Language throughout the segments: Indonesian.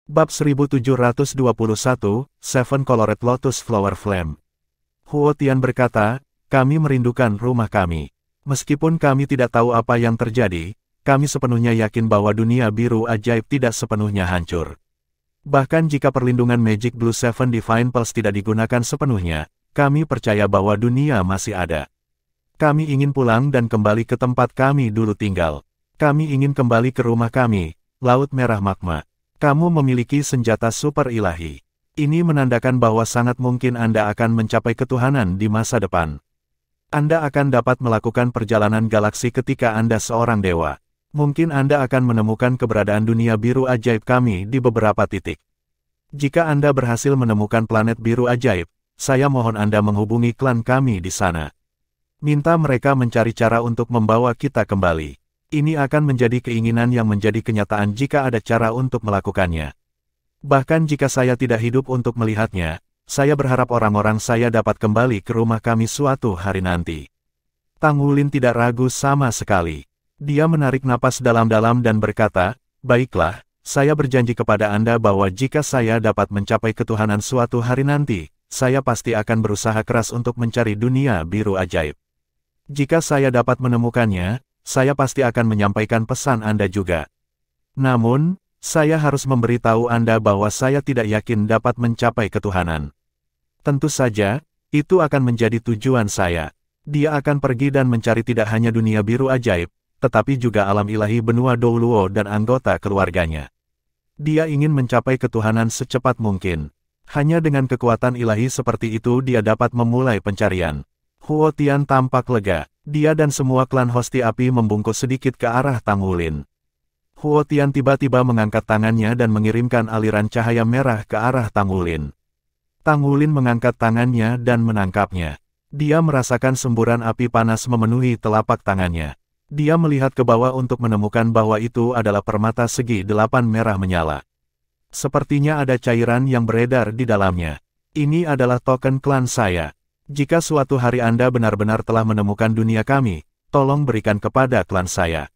Bab 1721, Seven Colored Lotus Flower Flame. Huo Tian berkata, kami merindukan rumah kami. Meskipun kami tidak tahu apa yang terjadi, kami sepenuhnya yakin bahwa dunia biru ajaib tidak sepenuhnya hancur. Bahkan jika perlindungan Magic Blue Seven Divine Pulse tidak digunakan sepenuhnya, kami percaya bahwa dunia masih ada. Kami ingin pulang dan kembali ke tempat kami dulu tinggal. Kami ingin kembali ke rumah kami, Laut Merah Magma. Kamu memiliki senjata super ilahi. Ini menandakan bahwa sangat mungkin Anda akan mencapai ketuhanan di masa depan. Anda akan dapat melakukan perjalanan galaksi ketika Anda seorang dewa. Mungkin Anda akan menemukan keberadaan dunia biru ajaib kami di beberapa titik. Jika Anda berhasil menemukan planet biru ajaib, saya mohon Anda menghubungi klan kami di sana. Minta mereka mencari cara untuk membawa kita kembali. Ini akan menjadi keinginan yang menjadi kenyataan jika ada cara untuk melakukannya. Bahkan jika saya tidak hidup untuk melihatnya, saya berharap orang-orang saya dapat kembali ke rumah kami suatu hari nanti. Tang Wulin tidak ragu sama sekali. Dia menarik napas dalam-dalam dan berkata, baiklah, saya berjanji kepada Anda bahwa jika saya dapat mencapai ketuhanan suatu hari nanti, saya pasti akan berusaha keras untuk mencari dunia biru ajaib. Jika saya dapat menemukannya, saya pasti akan menyampaikan pesan Anda juga. Namun, saya harus memberitahu Anda bahwa saya tidak yakin dapat mencapai ketuhanan. Tentu saja, itu akan menjadi tujuan saya. Dia akan pergi dan mencari tidak hanya dunia biru ajaib, tetapi juga alam ilahi benua Douluo dan anggota keluarganya. Dia ingin mencapai ketuhanan secepat mungkin. Hanya dengan kekuatan ilahi seperti itu dia dapat memulai pencarian. Huo Tian tampak lega. Dia dan semua klan Hosti Api membungkuk sedikit ke arah Tang Wulin. Huo Tian tiba-tiba mengangkat tangannya dan mengirimkan aliran cahaya merah ke arah Tang Wulin. Tang Wulin mengangkat tangannya dan menangkapnya. Dia merasakan semburan api panas memenuhi telapak tangannya. Dia melihat ke bawah untuk menemukan bahwa itu adalah permata segi 8 merah menyala. Sepertinya ada cairan yang beredar di dalamnya. Ini adalah token klan saya. Jika suatu hari Anda benar-benar telah menemukan dunia kami, tolong berikan kepada klan saya.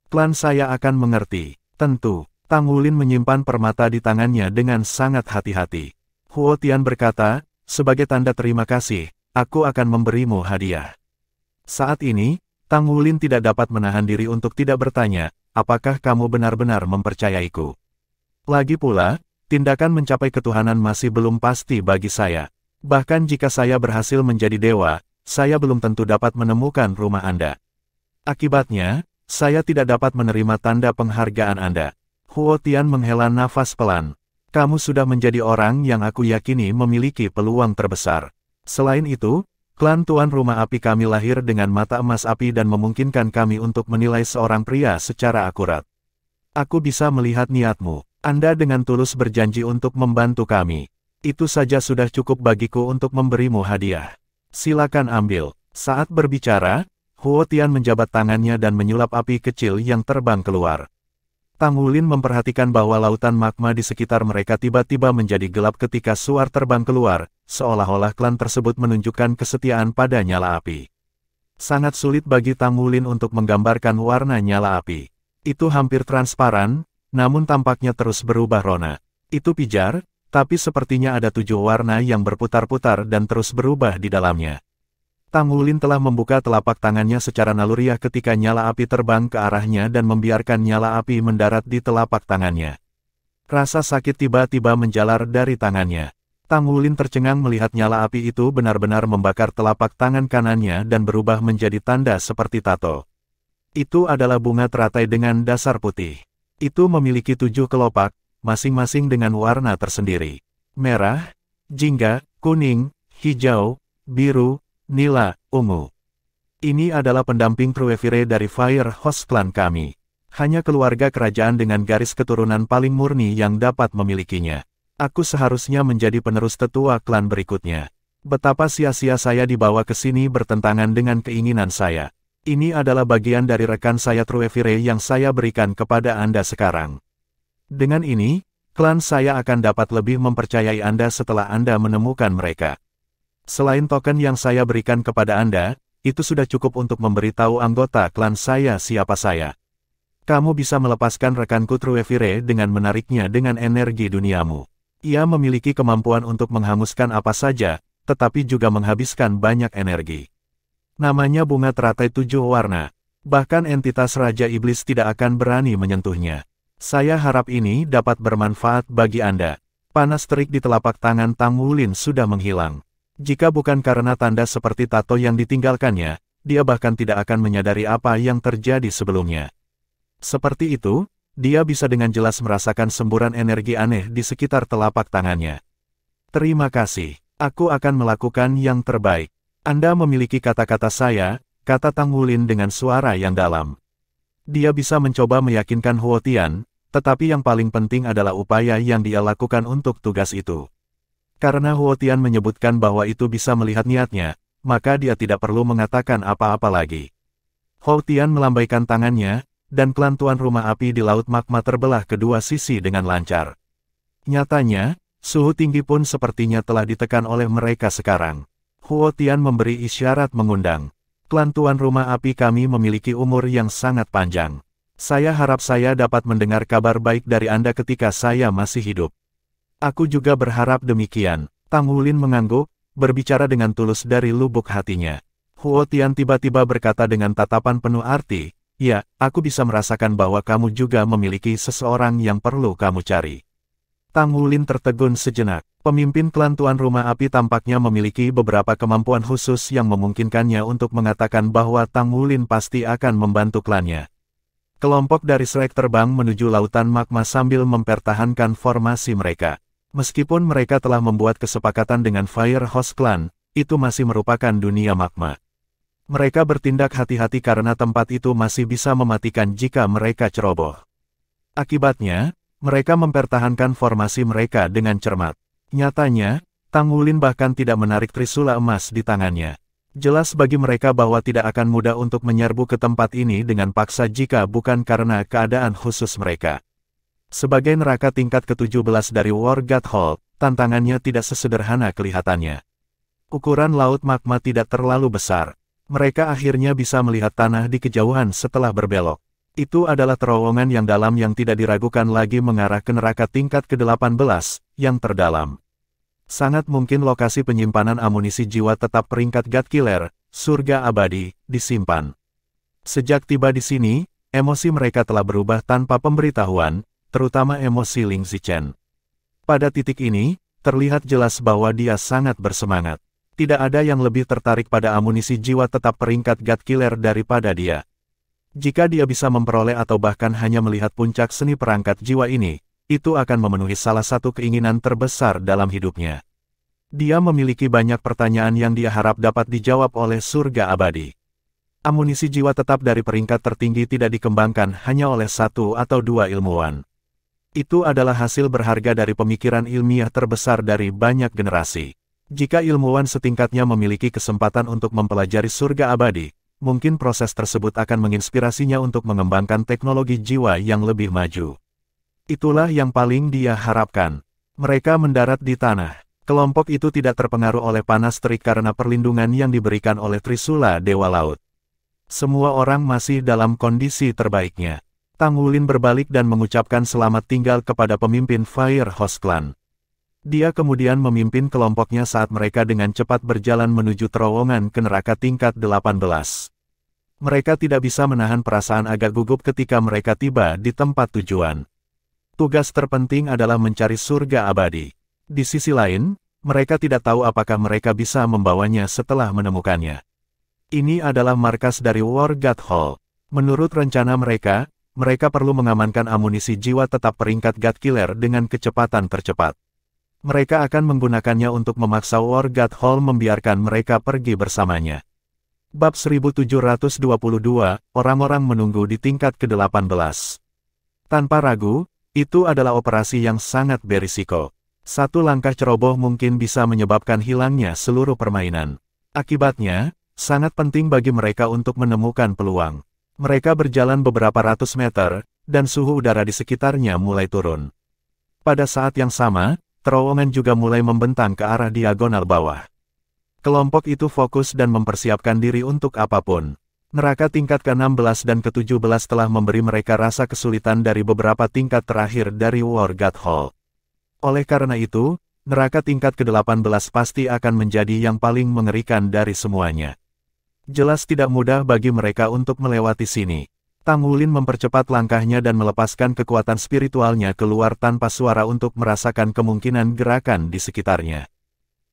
Klan saya akan mengerti. Tentu, Tang Wulin menyimpan permata di tangannya dengan sangat hati-hati. Huo Tian berkata, sebagai tanda terima kasih, aku akan memberimu hadiah. Saat ini, Tang Wulin tidak dapat menahan diri untuk tidak bertanya, apakah kamu benar-benar mempercayaiku? Lagi pula, tindakan mencapai ketuhanan masih belum pasti bagi saya. Bahkan jika saya berhasil menjadi dewa, saya belum tentu dapat menemukan rumah Anda. Akibatnya, saya tidak dapat menerima tanda penghargaan Anda. Huo Tian menghela nafas pelan. Kamu sudah menjadi orang yang aku yakini memiliki peluang terbesar. Selain itu, klan Tuan Rumah Api kami lahir dengan mata emas api dan memungkinkan kami untuk menilai seorang pria secara akurat. Aku bisa melihat niatmu. Anda dengan tulus berjanji untuk membantu kami. Itu saja sudah cukup bagiku untuk memberimu hadiah. Silakan ambil. Saat berbicara, Huo Tian menjabat tangannya dan menyulap api kecil yang terbang keluar. Tang Wulin memperhatikan bahwa lautan magma di sekitar mereka tiba-tiba menjadi gelap ketika suar terbang keluar, seolah-olah klan tersebut menunjukkan kesetiaan pada nyala api. Sangat sulit bagi Tang Wulin untuk menggambarkan warna nyala api. Itu hampir transparan, namun tampaknya terus berubah warna. Itu pijar, tapi sepertinya ada 7 warna yang berputar-putar dan terus berubah di dalamnya. Tang Wulin telah membuka telapak tangannya secara naluriah ketika nyala api terbang ke arahnya dan membiarkan nyala api mendarat di telapak tangannya. Rasa sakit tiba-tiba menjalar dari tangannya. Tang Wulin tercengang melihat nyala api itu benar-benar membakar telapak tangan kanannya dan berubah menjadi tanda seperti tato. Itu adalah bunga teratai dengan dasar putih. Itu memiliki 7 kelopak, masing-masing dengan warna tersendiri. Merah, jingga, kuning, hijau, biru, nila, ungu. Ini adalah pendamping Truevire dari Fire Host Clan kami. Hanya keluarga kerajaan dengan garis keturunan paling murni yang dapat memilikinya. Aku seharusnya menjadi penerus tetua klan berikutnya. Betapa sia-sia saya dibawa ke sini bertentangan dengan keinginan saya. Ini adalah bagian dari rekan saya Truevire yang saya berikan kepada Anda sekarang. Dengan ini, klan saya akan dapat lebih mempercayai Anda setelah Anda menemukan mereka. Selain token yang saya berikan kepada Anda, itu sudah cukup untuk memberitahu anggota klan saya siapa saya. Kamu bisa melepaskan rekanku Truevire dengan menariknya dengan energi duniamu. Ia memiliki kemampuan untuk menghanguskan apa saja, tetapi juga menghabiskan banyak energi. Namanya bunga teratai 7 warna. Bahkan entitas Raja Iblis tidak akan berani menyentuhnya. Saya harap ini dapat bermanfaat bagi Anda. Panas terik di telapak tangan Tang Wulin sudah menghilang. Jika bukan karena tanda seperti tato yang ditinggalkannya, dia bahkan tidak akan menyadari apa yang terjadi sebelumnya. Seperti itu, dia bisa dengan jelas merasakan semburan energi aneh di sekitar telapak tangannya. Terima kasih, aku akan melakukan yang terbaik. Anda memiliki kata-kata saya, kata Tang Wulin dengan suara yang dalam. Dia bisa mencoba meyakinkan Huo Tian, tetapi yang paling penting adalah upaya yang dia lakukan untuk tugas itu. Karena Huo Tian menyebutkan bahwa itu bisa melihat niatnya, maka dia tidak perlu mengatakan apa-apa lagi. Huo Tian melambaikan tangannya, dan klan tuan rumah api di Laut Magma terbelah kedua sisi dengan lancar. Nyatanya, suhu tinggi pun sepertinya telah ditekan oleh mereka sekarang. Huo Tian memberi isyarat mengundang. Klan tuan rumah api kami memiliki umur yang sangat panjang. Saya harap saya dapat mendengar kabar baik dari Anda ketika saya masih hidup. Aku juga berharap demikian. Tang Wulin mengangguk, berbicara dengan tulus dari lubuk hatinya. Huo Tian tiba-tiba berkata dengan tatapan penuh arti, "Ya, aku bisa merasakan bahwa kamu juga memiliki seseorang yang perlu kamu cari." Tang Wulin tertegun sejenak. Pemimpin klan tuan rumah api tampaknya memiliki beberapa kemampuan khusus yang memungkinkannya untuk mengatakan bahwa Tang Wulin pasti akan membantu klannya. Kelompok dari Shrek terbang menuju lautan magma sambil mempertahankan formasi mereka. Meskipun mereka telah membuat kesepakatan dengan Fire Host Clan, itu masih merupakan dunia magma. Mereka bertindak hati-hati karena tempat itu masih bisa mematikan jika mereka ceroboh. Akibatnya, mereka mempertahankan formasi mereka dengan cermat. Nyatanya, Tang Wulin bahkan tidak menarik trisula emas di tangannya. Jelas bagi mereka bahwa tidak akan mudah untuk menyerbu ke tempat ini dengan paksa jika bukan karena keadaan khusus mereka. Sebagai neraka tingkat ke-17 dari War God Hall, tantangannya tidak sesederhana kelihatannya. Ukuran laut magma tidak terlalu besar. Mereka akhirnya bisa melihat tanah di kejauhan setelah berbelok. Itu adalah terowongan yang dalam yang tidak diragukan lagi mengarah ke neraka tingkat ke-18, yang terdalam. Sangat mungkin lokasi penyimpanan amunisi jiwa tetap peringkat God Killer, surga abadi, disimpan. Sejak tiba di sini, emosi mereka telah berubah tanpa pemberitahuan, terutama emosi Ling Zichen. Pada titik ini, terlihat jelas bahwa dia sangat bersemangat. Tidak ada yang lebih tertarik pada amunisi jiwa tetap peringkat God Killer daripada dia. Jika dia bisa memperoleh atau bahkan hanya melihat puncak seni perangkat jiwa ini, itu akan memenuhi salah satu keinginan terbesar dalam hidupnya. Dia memiliki banyak pertanyaan yang dia harap dapat dijawab oleh surga abadi. Amunisi jiwa tetap dari peringkat tertinggi tidak dikembangkan hanya oleh 1 atau 2 ilmuwan. Itu adalah hasil berharga dari pemikiran ilmiah terbesar dari banyak generasi. Jika ilmuwan setingkatnya memiliki kesempatan untuk mempelajari surga abadi, mungkin proses tersebut akan menginspirasinya untuk mengembangkan teknologi jiwa yang lebih maju. Itulah yang paling dia harapkan. Mereka mendarat di tanah. Kelompok itu tidak terpengaruh oleh panas terik karena perlindungan yang diberikan oleh Trisula Dewa Laut. Semua orang masih dalam kondisi terbaiknya. Tang Wulin berbalik dan mengucapkan selamat tinggal kepada pemimpin Fire Host Clan. Dia kemudian memimpin kelompoknya saat mereka dengan cepat berjalan menuju terowongan ke neraka tingkat 18. Mereka tidak bisa menahan perasaan agak gugup ketika mereka tiba di tempat tujuan. Tugas terpenting adalah mencari surga abadi. Di sisi lain, mereka tidak tahu apakah mereka bisa membawanya setelah menemukannya. Ini adalah markas dari War God Hall. Menurut rencana mereka perlu mengamankan amunisi jiwa tetap peringkat God Killer dengan kecepatan tercepat. Mereka akan menggunakannya untuk memaksa War God Hall membiarkan mereka pergi bersamanya. Bab 1722, orang-orang menunggu di tingkat ke-18. Tanpa ragu, itu adalah operasi yang sangat berisiko. Satu langkah ceroboh mungkin bisa menyebabkan hilangnya seluruh permainan. Akibatnya, sangat penting bagi mereka untuk menemukan peluang. Mereka berjalan beberapa ratus meter, dan suhu udara di sekitarnya mulai turun. Pada saat yang sama, terowongan juga mulai membentang ke arah diagonal bawah. Kelompok itu fokus dan mempersiapkan diri untuk apapun. Neraka tingkat ke-16 dan ke-17 telah memberi mereka rasa kesulitan dari beberapa tingkat terakhir dari War God Hall. Oleh karena itu, neraka tingkat ke-18 pasti akan menjadi yang paling mengerikan dari semuanya. Jelas tidak mudah bagi mereka untuk melewati sini. Tang Wulin mempercepat langkahnya dan melepaskan kekuatan spiritualnya keluar tanpa suara untuk merasakan kemungkinan gerakan di sekitarnya.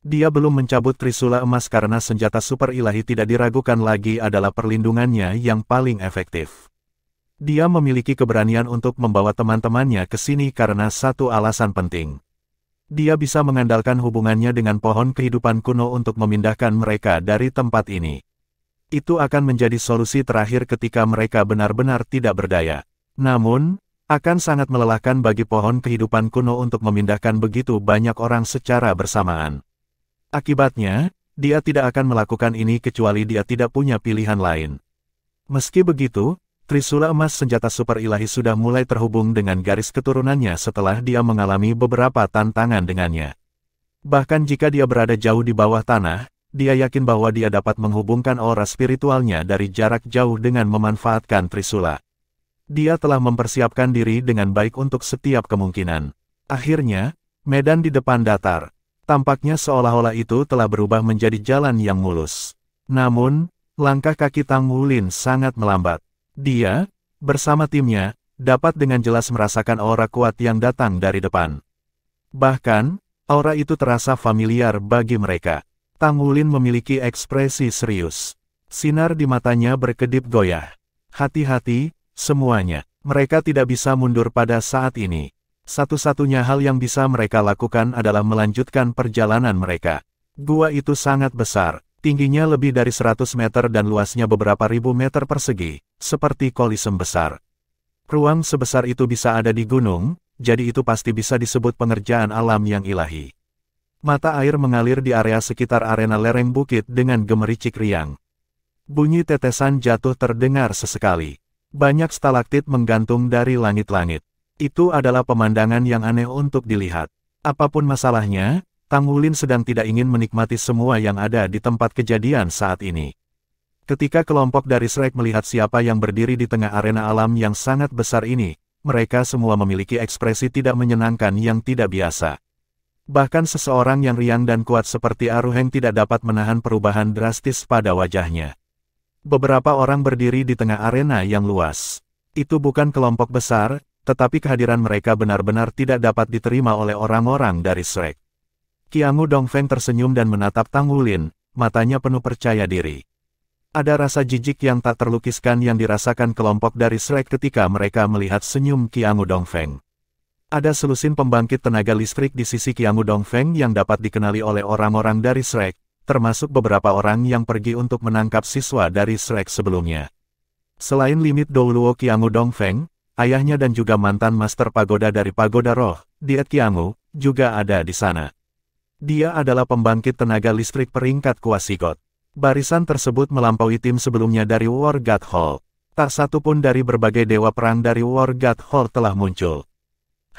Dia belum mencabut Trisula emas karena senjata super ilahi tidak diragukan lagi adalah perlindungannya yang paling efektif. Dia memiliki keberanian untuk membawa teman-temannya ke sini karena satu alasan penting. Dia bisa mengandalkan hubungannya dengan pohon kehidupan kuno untuk memindahkan mereka dari tempat ini. Itu akan menjadi solusi terakhir ketika mereka benar-benar tidak berdaya. Namun, akan sangat melelahkan bagi pohon kehidupan kuno untuk memindahkan begitu banyak orang secara bersamaan. Akibatnya, dia tidak akan melakukan ini kecuali dia tidak punya pilihan lain. Meski begitu, Trisula emas senjata super ilahi sudah mulai terhubung dengan garis keturunannya setelah dia mengalami beberapa tantangan dengannya. Bahkan jika dia berada jauh di bawah tanah, dia yakin bahwa dia dapat menghubungkan aura spiritualnya dari jarak jauh dengan memanfaatkan Trisula. Dia telah mempersiapkan diri dengan baik untuk setiap kemungkinan. Akhirnya, medan di depan datar. Tampaknya seolah-olah itu telah berubah menjadi jalan yang mulus. Namun, langkah kaki Tang Wulin sangat melambat. Dia, bersama timnya, dapat dengan jelas merasakan aura kuat yang datang dari depan. Bahkan, aura itu terasa familiar bagi mereka. Tang Wulin memiliki ekspresi serius. Sinar di matanya berkedip goyah. Hati-hati, semuanya. Mereka tidak bisa mundur pada saat ini. Satu-satunya hal yang bisa mereka lakukan adalah melanjutkan perjalanan mereka. Gua itu sangat besar, tingginya lebih dari 100 meter dan luasnya beberapa ribu meter persegi, seperti kolisem besar. Ruang sebesar itu bisa ada di gunung, jadi itu pasti bisa disebut pengerjaan alam yang ilahi. Mata air mengalir di area sekitar arena lereng bukit dengan gemericik riang. Bunyi tetesan jatuh terdengar sesekali. Banyak stalaktit menggantung dari langit-langit. Itu adalah pemandangan yang aneh untuk dilihat. Apapun masalahnya, Tang Wulin sedang tidak ingin menikmati semua yang ada di tempat kejadian saat ini. Ketika kelompok dari Shrek melihat siapa yang berdiri di tengah arena alam yang sangat besar ini, mereka semua memiliki ekspresi tidak menyenangkan yang tidak biasa. Bahkan seseorang yang riang dan kuat seperti Aruheng tidak dapat menahan perubahan drastis pada wajahnya. Beberapa orang berdiri di tengah arena yang luas. Itu bukan kelompok besar, tetapi kehadiran mereka benar-benar tidak dapat diterima oleh orang-orang dari Shrek. Qiangu Dongfeng tersenyum dan menatap Tang Wulin, matanya penuh percaya diri. Ada rasa jijik yang tak terlukiskan yang dirasakan kelompok dari Shrek ketika mereka melihat senyum Qiangu Dongfeng. Ada selusin pembangkit tenaga listrik di sisi Qiangu Dongfeng yang dapat dikenali oleh orang-orang dari Shrek, termasuk beberapa orang yang pergi untuk menangkap siswa dari Shrek sebelumnya. Selain limit Douluo Qiangu Dongfeng, ayahnya dan juga mantan Master Pagoda dari Pagoda Roh, Diet Qiangu, juga ada di sana. Dia adalah pembangkit tenaga listrik peringkat Kuasigot. Barisan tersebut melampaui tim sebelumnya dari War God Hall. Tak satu pun dari berbagai dewa perang dari War God Hall telah muncul.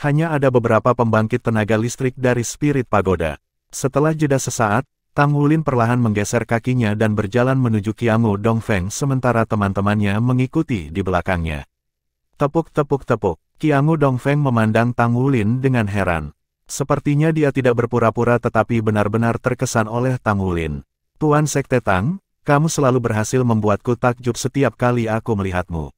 Hanya ada beberapa pembangkit tenaga listrik dari Spirit Pagoda. Setelah jeda sesaat, Tang Wulin perlahan menggeser kakinya dan berjalan menuju Qiangu Dongfeng sementara teman-temannya mengikuti di belakangnya. Tepuk-tepuk-tepuk, Qiangu Dongfeng memandang Tang Wulin dengan heran. Sepertinya dia tidak berpura-pura tetapi benar-benar terkesan oleh Tang Wulin. Tuan Sekte Tang, kamu selalu berhasil membuatku takjub setiap kali aku melihatmu.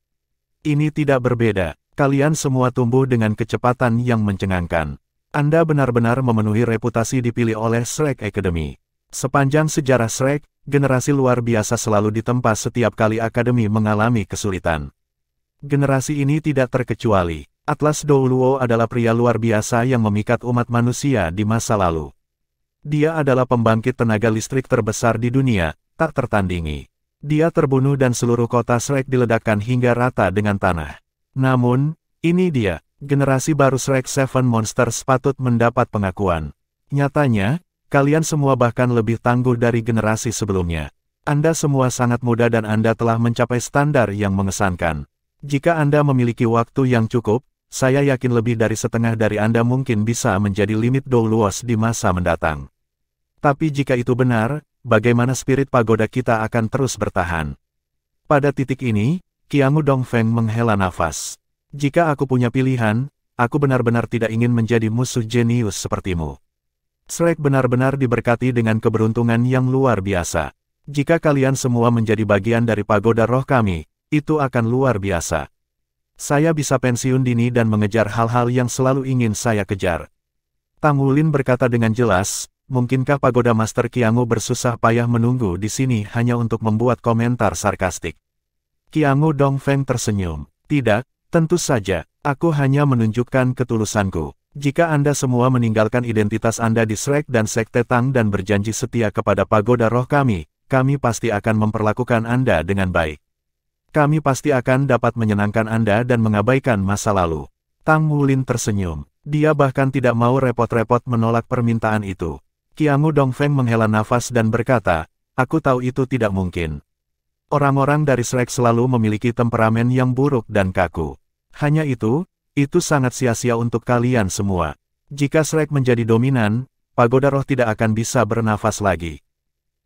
Ini tidak berbeda, kalian semua tumbuh dengan kecepatan yang mencengangkan. Anda benar-benar memenuhi reputasi dipilih oleh Shrek Academy. Sepanjang sejarah Shrek, generasi luar biasa selalu ditempa setiap kali Akademi mengalami kesulitan. Generasi ini tidak terkecuali. Atlas Douluo adalah pria luar biasa yang memikat umat manusia di masa lalu. Dia adalah pembangkit tenaga listrik terbesar di dunia, tak tertandingi. Dia terbunuh dan seluruh kota Shrek diledakkan hingga rata dengan tanah. Namun, ini dia, generasi baru Shrek Seven Monsters patut mendapat pengakuan. Nyatanya, kalian semua bahkan lebih tangguh dari generasi sebelumnya. Anda semua sangat muda dan Anda telah mencapai standar yang mengesankan. Jika Anda memiliki waktu yang cukup, saya yakin lebih dari setengah dari Anda mungkin bisa menjadi limit Douluos di masa mendatang. Tapi jika itu benar, bagaimana spirit pagoda kita akan terus bertahan? Pada titik ini, Qiangu Dongfeng menghela nafas. Jika aku punya pilihan, aku benar-benar tidak ingin menjadi musuh jenius sepertimu. Shrek benar-benar diberkati dengan keberuntungan yang luar biasa. Jika kalian semua menjadi bagian dari pagoda roh kami, itu akan luar biasa. Saya bisa pensiun dini dan mengejar hal-hal yang selalu ingin saya kejar. Tang Wulin berkata dengan jelas, mungkinkah pagoda Master Qiangu bersusah payah menunggu di sini hanya untuk membuat komentar sarkastik. Qiangu Dongfeng tersenyum. Tidak, tentu saja, aku hanya menunjukkan ketulusanku. Jika Anda semua meninggalkan identitas Anda di Shrek dan Sekte Tang dan berjanji setia kepada pagoda roh kami pasti akan memperlakukan Anda dengan baik. Kami pasti akan dapat menyenangkan Anda dan mengabaikan masa lalu. Tang Wulin tersenyum. Dia bahkan tidak mau repot-repot menolak permintaan itu. Qiangu Dongfeng menghela nafas dan berkata, aku tahu itu tidak mungkin. Orang-orang dari Shrek selalu memiliki temperamen yang buruk dan kaku. Hanya itu sangat sia-sia untuk kalian semua. Jika Shrek menjadi dominan, pagoda roh tidak akan bisa bernafas lagi.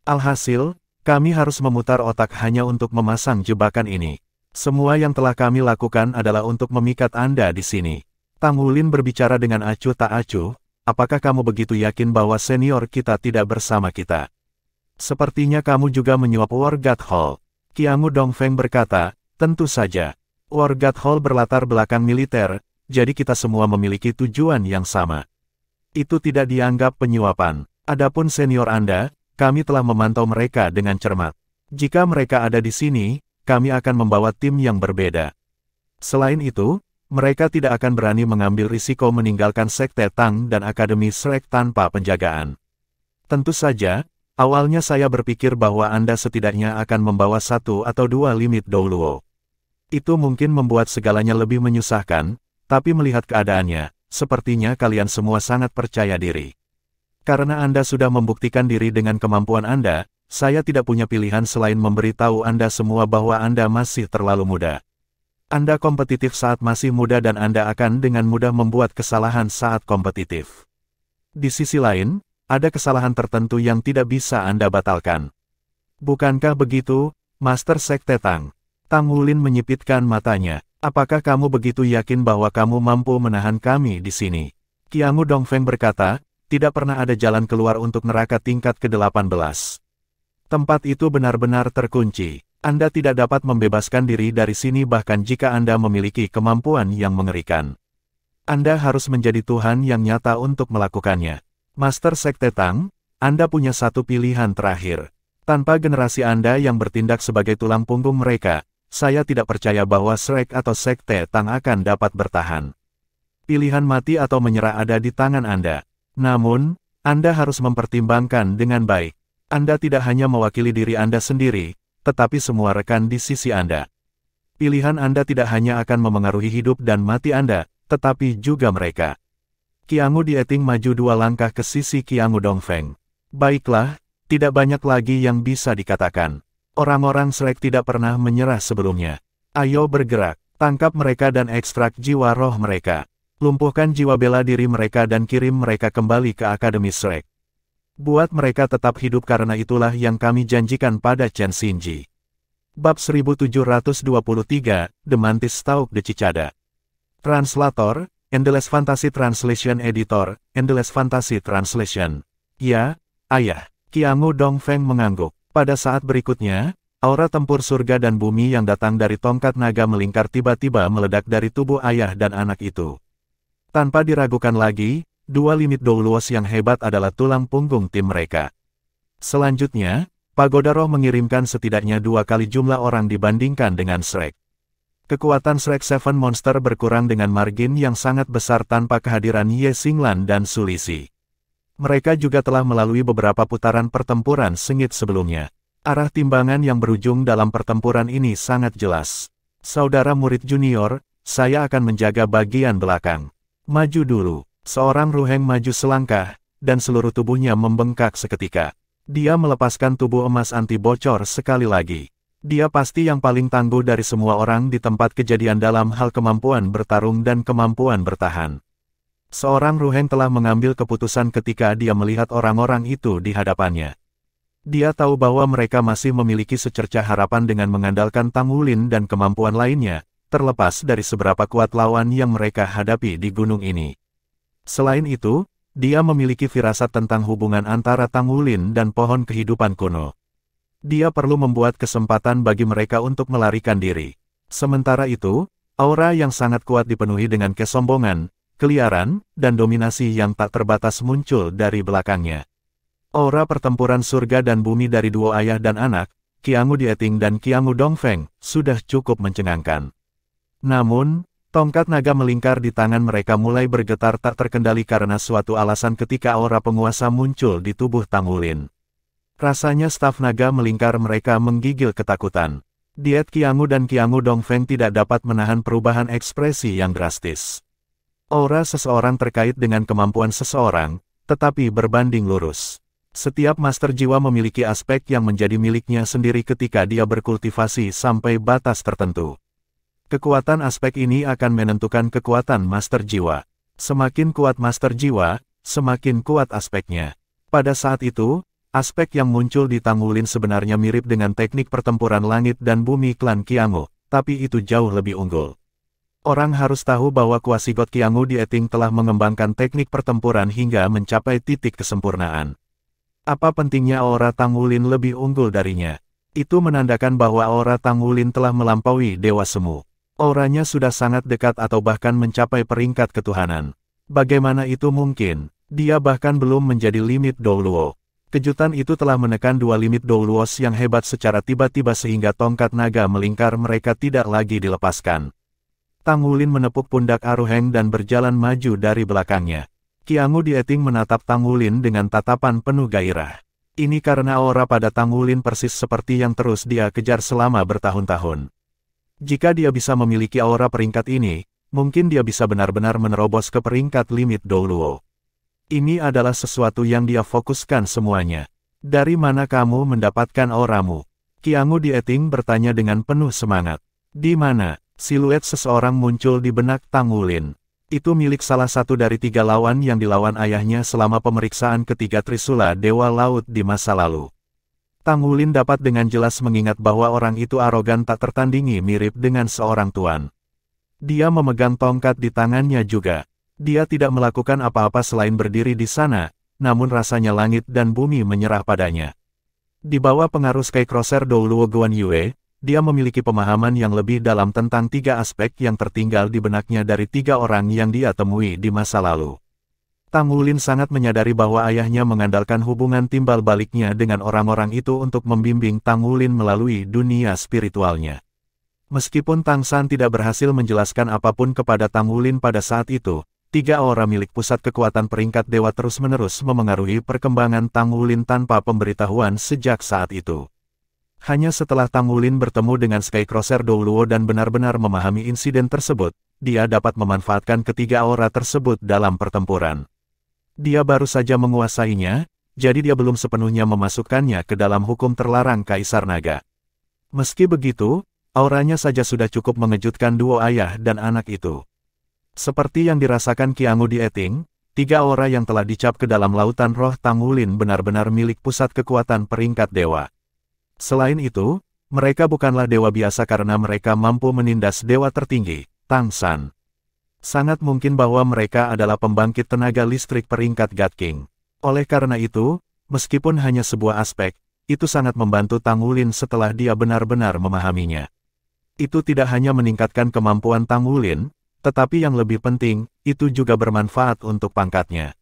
Alhasil, kami harus memutar otak hanya untuk memasang jebakan ini. Semua yang telah kami lakukan adalah untuk memikat Anda di sini. Tang Wulin berbicara dengan acuh tak acuh, apakah kamu begitu yakin bahwa senior kita tidak bersama kita? Sepertinya kamu juga menyuap Wargat Hall. Qiangu Dongfeng berkata, tentu saja. Wargat Hall berlatar belakang militer, jadi kita semua memiliki tujuan yang sama. Itu tidak dianggap penyuapan. Adapun senior Anda, kami telah memantau mereka dengan cermat. Jika mereka ada di sini, kami akan membawa tim yang berbeda. Selain itu, mereka tidak akan berani mengambil risiko meninggalkan Sekte Tang dan Akademi Shrek tanpa penjagaan. Tentu saja, awalnya saya berpikir bahwa Anda setidaknya akan membawa 1 atau 2 limit Douluo. Itu mungkin membuat segalanya lebih menyusahkan, tapi melihat keadaannya, sepertinya kalian semua sangat percaya diri. Karena Anda sudah membuktikan diri dengan kemampuan Anda, saya tidak punya pilihan selain memberitahu Anda semua bahwa Anda masih terlalu muda. Anda kompetitif saat masih muda dan Anda akan dengan mudah membuat kesalahan saat kompetitif. Di sisi lain, ada kesalahan tertentu yang tidak bisa Anda batalkan. Bukankah begitu, Master Sekte Tang? Tang Wulin menyipitkan matanya. Apakah kamu begitu yakin bahwa kamu mampu menahan kami di sini? Qiangu Dongfeng berkata, tidak pernah ada jalan keluar untuk neraka tingkat ke-18. Tempat itu benar-benar terkunci. Anda tidak dapat membebaskan diri dari sini bahkan jika Anda memiliki kemampuan yang mengerikan. Anda harus menjadi Tuhan yang nyata untuk melakukannya. Master Sekte Tang, Anda punya satu pilihan terakhir. Tanpa generasi Anda yang bertindak sebagai tulang punggung mereka, saya tidak percaya bahwa Shrek atau Sekte Tang akan dapat bertahan. Pilihan mati atau menyerah ada di tangan Anda. Namun, Anda harus mempertimbangkan dengan baik. Anda tidak hanya mewakili diri Anda sendiri, tetapi semua rekan di sisi Anda. Pilihan Anda tidak hanya akan memengaruhi hidup dan mati Anda, tetapi juga mereka. Qiangu Dieting maju 2 langkah ke sisi Qiangu Dongfeng. Baiklah, tidak banyak lagi yang bisa dikatakan. Orang-orang Shrek tidak pernah menyerah sebelumnya. Ayo bergerak, tangkap mereka dan ekstrak jiwa roh mereka. Lumpuhkan jiwa bela diri mereka dan kirim mereka kembali ke Akademi Shrek. Buat mereka tetap hidup karena itulah yang kami janjikan pada Chen Xinji. Bab 1723, The Mantis Stalk the Cicada. Translator, Endless Fantasy Translation Editor, Endless Fantasy Translation. Ya, ayah. Qiangu Dongfeng mengangguk. Pada saat berikutnya, aura tempur surga dan bumi yang datang dari tongkat naga melingkar tiba-tiba meledak dari tubuh ayah dan anak itu. Tanpa diragukan lagi, 2 limit Douluos yang hebat adalah tulang punggung tim mereka. Selanjutnya, Pagoda Roh mengirimkan setidaknya 2 kali jumlah orang dibandingkan dengan Shrek. Kekuatan Shrek Seven Monster berkurang dengan margin yang sangat besar tanpa kehadiran Ye Xinglan dan Sulisi. Mereka juga telah melalui beberapa putaran pertempuran sengit sebelumnya. Arah timbangan yang berujung dalam pertempuran ini sangat jelas. Saudara murid junior, saya akan menjaga bagian belakang. Maju dulu. Seorang Ruheng maju selangkah, dan seluruh tubuhnya membengkak seketika. Dia melepaskan tubuh emas anti bocor sekali lagi. Dia pasti yang paling tangguh dari semua orang di tempat kejadian dalam hal kemampuan bertarung dan kemampuan bertahan. Seorang Ruheng telah mengambil keputusan ketika dia melihat orang-orang itu di hadapannya. Dia tahu bahwa mereka masih memiliki secercah harapan dengan mengandalkan Tang Wulin dan kemampuan lainnya, terlepas dari seberapa kuat lawan yang mereka hadapi di gunung ini. Selain itu, dia memiliki firasat tentang hubungan antara Tang Wulin dan pohon kehidupan kuno. Dia perlu membuat kesempatan bagi mereka untuk melarikan diri. Sementara itu, aura yang sangat kuat dipenuhi dengan kesombongan, keliaran, dan dominasi yang tak terbatas muncul dari belakangnya. Aura pertempuran surga dan bumi dari duo ayah dan anak, Qiangu Dieting dan Qiangu Dongfeng, sudah cukup mencengangkan. Namun, tongkat naga melingkar di tangan mereka mulai bergetar tak terkendali karena suatu alasan ketika aura penguasa muncul di tubuh Tang Wulin. Rasanya staf naga melingkar mereka menggigil ketakutan. Diet Qiangu dan Qiangu Dongfeng tidak dapat menahan perubahan ekspresi yang drastis. Aura seseorang terkait dengan kemampuan seseorang, tetapi berbanding lurus. Setiap master jiwa memiliki aspek yang menjadi miliknya sendiri ketika dia berkultivasi sampai batas tertentu. Kekuatan aspek ini akan menentukan kekuatan master jiwa. Semakin kuat master jiwa, semakin kuat aspeknya. Pada saat itu, aspek yang muncul di Tang Wulin sebenarnya mirip dengan teknik pertempuran langit dan bumi klan Qiangu, tapi itu jauh lebih unggul. Orang harus tahu bahwa Kuasigot Qiangu Dieting telah mengembangkan teknik pertempuran hingga mencapai titik kesempurnaan. Apa pentingnya aura Tang Wulin lebih unggul darinya? Itu menandakan bahwa aura Tang Wulin telah melampaui Dewa Semu. Auranya sudah sangat dekat atau bahkan mencapai peringkat ketuhanan. Bagaimana itu mungkin? Dia bahkan belum menjadi limit Douluo. Kejutan itu telah menekan dua limit Douluos yang hebat secara tiba-tiba sehingga tongkat naga melingkar mereka tidak lagi dilepaskan. Tang Wulin menepuk pundak Aruheng dan berjalan maju dari belakangnya. Qiangu Dieting menatap Tang Wulin dengan tatapan penuh gairah. Ini karena aura pada Tang Wulin persis seperti yang terus dia kejar selama bertahun-tahun. Jika dia bisa memiliki aura peringkat ini, mungkin dia bisa benar-benar menerobos ke peringkat limit Douluo. Ini adalah sesuatu yang dia fokuskan semuanya. Dari mana kamu mendapatkan auramu? Qiangu Dieting bertanya dengan penuh semangat. Di mana? Siluet seseorang muncul di benak Tang Wulin. Itu milik salah satu dari tiga lawan yang dilawan ayahnya selama pemeriksaan ketiga Trisula Dewa Laut di masa lalu. Tang Wulin dapat dengan jelas mengingat bahwa orang itu arogan tak tertandingi mirip dengan seorang tuan. Dia memegang tongkat di tangannya juga. Dia tidak melakukan apa-apa selain berdiri di sana, namun rasanya langit dan bumi menyerah padanya. Di bawah pengaruh Skycrosser Douluo Guan Yue, dia memiliki pemahaman yang lebih dalam tentang tiga aspek yang tertinggal di benaknya dari tiga orang yang dia temui di masa lalu. Tang Wulin sangat menyadari bahwa ayahnya mengandalkan hubungan timbal baliknya dengan orang-orang itu untuk membimbing Tang Wulin melalui dunia spiritualnya. Meskipun Tang San tidak berhasil menjelaskan apapun kepada Tang Wulin pada saat itu, tiga aura milik pusat kekuatan peringkat dewa terus-menerus memengaruhi perkembangan Tang Wulin tanpa pemberitahuan sejak saat itu. Hanya setelah Tang Wulin bertemu dengan Skycrosser Douluo dan benar-benar memahami insiden tersebut, dia dapat memanfaatkan ketiga aura tersebut dalam pertempuran. Dia baru saja menguasainya, jadi dia belum sepenuhnya memasukkannya ke dalam hukum terlarang Kaisar Naga. Meski begitu, auranya saja sudah cukup mengejutkan duo ayah dan anak itu. Seperti yang dirasakan Qiangu Dieting, tiga aura yang telah dicap ke dalam lautan roh Tang Wulin benar-benar milik pusat kekuatan peringkat dewa. Selain itu, mereka bukanlah dewa biasa karena mereka mampu menindas dewa tertinggi, Tang San. Sangat mungkin bahwa mereka adalah pembangkit tenaga listrik peringkat God King. Oleh karena itu, meskipun hanya sebuah aspek, itu sangat membantu Tang Wulin setelah dia benar-benar memahaminya. Itu tidak hanya meningkatkan kemampuan Tang Wulin, tetapi yang lebih penting, itu juga bermanfaat untuk pangkatnya.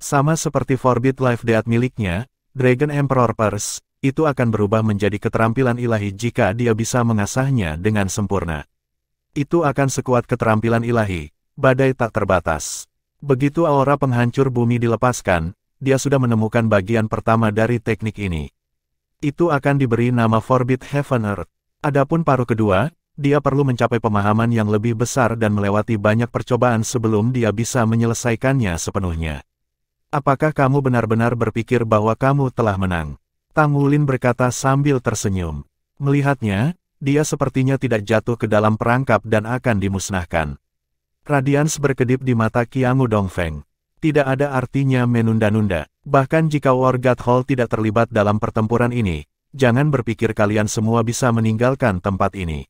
Sama seperti Forbid Life Death miliknya, Dragon Emperor Purse, itu akan berubah menjadi keterampilan ilahi jika dia bisa mengasahnya dengan sempurna. Itu akan sekuat keterampilan ilahi, badai tak terbatas. Begitu aura penghancur bumi dilepaskan, dia sudah menemukan bagian pertama dari teknik ini. Itu akan diberi nama Forbid Heaven Earth. Adapun paruh kedua, dia perlu mencapai pemahaman yang lebih besar dan melewati banyak percobaan sebelum dia bisa menyelesaikannya sepenuhnya. Apakah kamu benar-benar berpikir bahwa kamu telah menang? Tang Wulin berkata sambil tersenyum. Melihatnya, dia sepertinya tidak jatuh ke dalam perangkap dan akan dimusnahkan. Radians berkedip di mata Qiangu Dongfeng. Tidak ada artinya menunda-nunda. Bahkan jika Wargat Hall tidak terlibat dalam pertempuran ini, jangan berpikir kalian semua bisa meninggalkan tempat ini.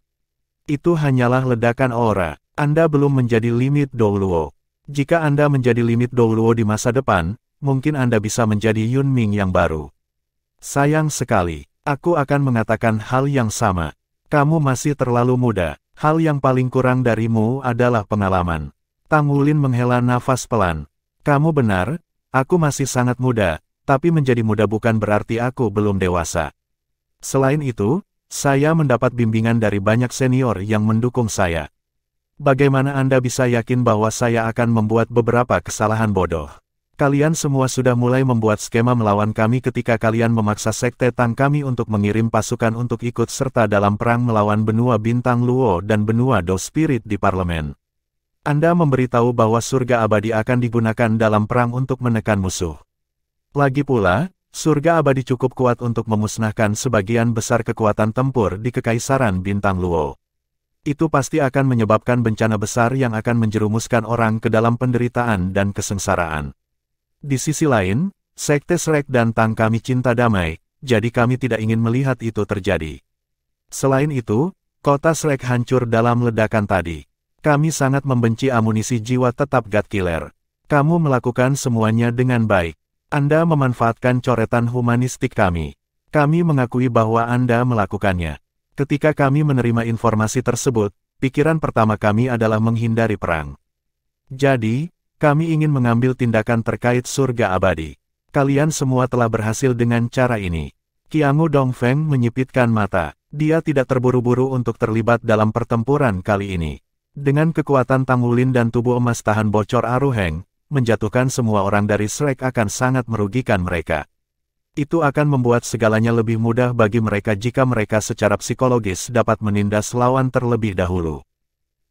Itu hanyalah ledakan aura. Anda belum menjadi limit Douluo. Jika Anda menjadi limit Douluo di masa depan, mungkin Anda bisa menjadi Yunming yang baru. Sayang sekali, aku akan mengatakan hal yang sama. Kamu masih terlalu muda. Hal yang paling kurang darimu adalah pengalaman. Tang Wulin menghela nafas pelan. Kamu benar, aku masih sangat muda, tapi menjadi muda bukan berarti aku belum dewasa. Selain itu, saya mendapat bimbingan dari banyak senior yang mendukung saya. Bagaimana Anda bisa yakin bahwa saya akan membuat beberapa kesalahan bodoh? Kalian semua sudah mulai membuat skema melawan kami ketika kalian memaksa Sekte Tang kami untuk mengirim pasukan untuk ikut serta dalam perang melawan benua Bintang Luo dan benua Do Spirit di parlemen. Anda memberitahu bahwa surga abadi akan digunakan dalam perang untuk menekan musuh. Lagi pula, surga abadi cukup kuat untuk memusnahkan sebagian besar kekuatan tempur di Kekaisaran Bintang Luo. Itu pasti akan menyebabkan bencana besar yang akan menjerumuskan orang ke dalam penderitaan dan kesengsaraan. Di sisi lain, Sekte Shrek dan Tang kami cinta damai, jadi kami tidak ingin melihat itu terjadi. Selain itu, kota Shrek hancur dalam ledakan tadi. Kami sangat membenci amunisi jiwa tetap God Killer. Kamu melakukan semuanya dengan baik. Anda memanfaatkan coretan humanistik kami. Kami mengakui bahwa Anda melakukannya. Ketika kami menerima informasi tersebut, pikiran pertama kami adalah menghindari perang. Jadi, kami ingin mengambil tindakan terkait surga abadi. Kalian semua telah berhasil dengan cara ini. Qiangu Dongfeng menyipitkan mata. Dia tidak terburu-buru untuk terlibat dalam pertempuran kali ini. Dengan kekuatan Tang Wulin dan tubuh emas tahan bocor Aruheng, menjatuhkan semua orang dari Shrek akan sangat merugikan mereka. Itu akan membuat segalanya lebih mudah bagi mereka jika mereka secara psikologis dapat menindas lawan terlebih dahulu.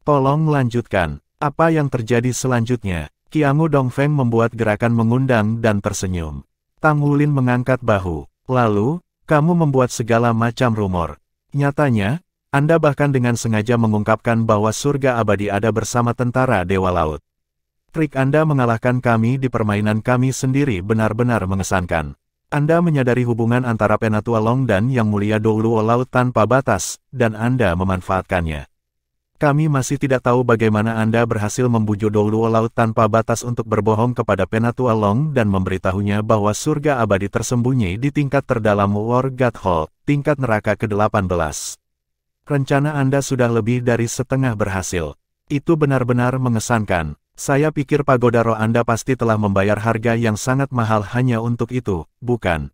Tolong lanjutkan. Apa yang terjadi selanjutnya? Qiangu Dongfeng membuat gerakan mengundang dan tersenyum. Tang Wulin mengangkat bahu. Lalu, kamu membuat segala macam rumor. Nyatanya, Anda bahkan dengan sengaja mengungkapkan bahwa surga abadi ada bersama tentara Dewa Laut. Trik Anda mengalahkan kami di permainan kami sendiri benar-benar mengesankan. Anda menyadari hubungan antara Penatua Long dan Yang Mulia Douluo Laut tanpa batas, dan Anda memanfaatkannya. Kami masih tidak tahu bagaimana Anda berhasil membujuk Douluo Laut tanpa batas untuk berbohong kepada Penatua Long dan memberitahunya bahwa surga abadi tersembunyi di tingkat terdalam Wargat Hall, tingkat neraka ke-18. Rencana Anda sudah lebih dari setengah berhasil. Itu benar-benar mengesankan. Saya pikir pagoda roh Anda pasti telah membayar harga yang sangat mahal hanya untuk itu, bukan?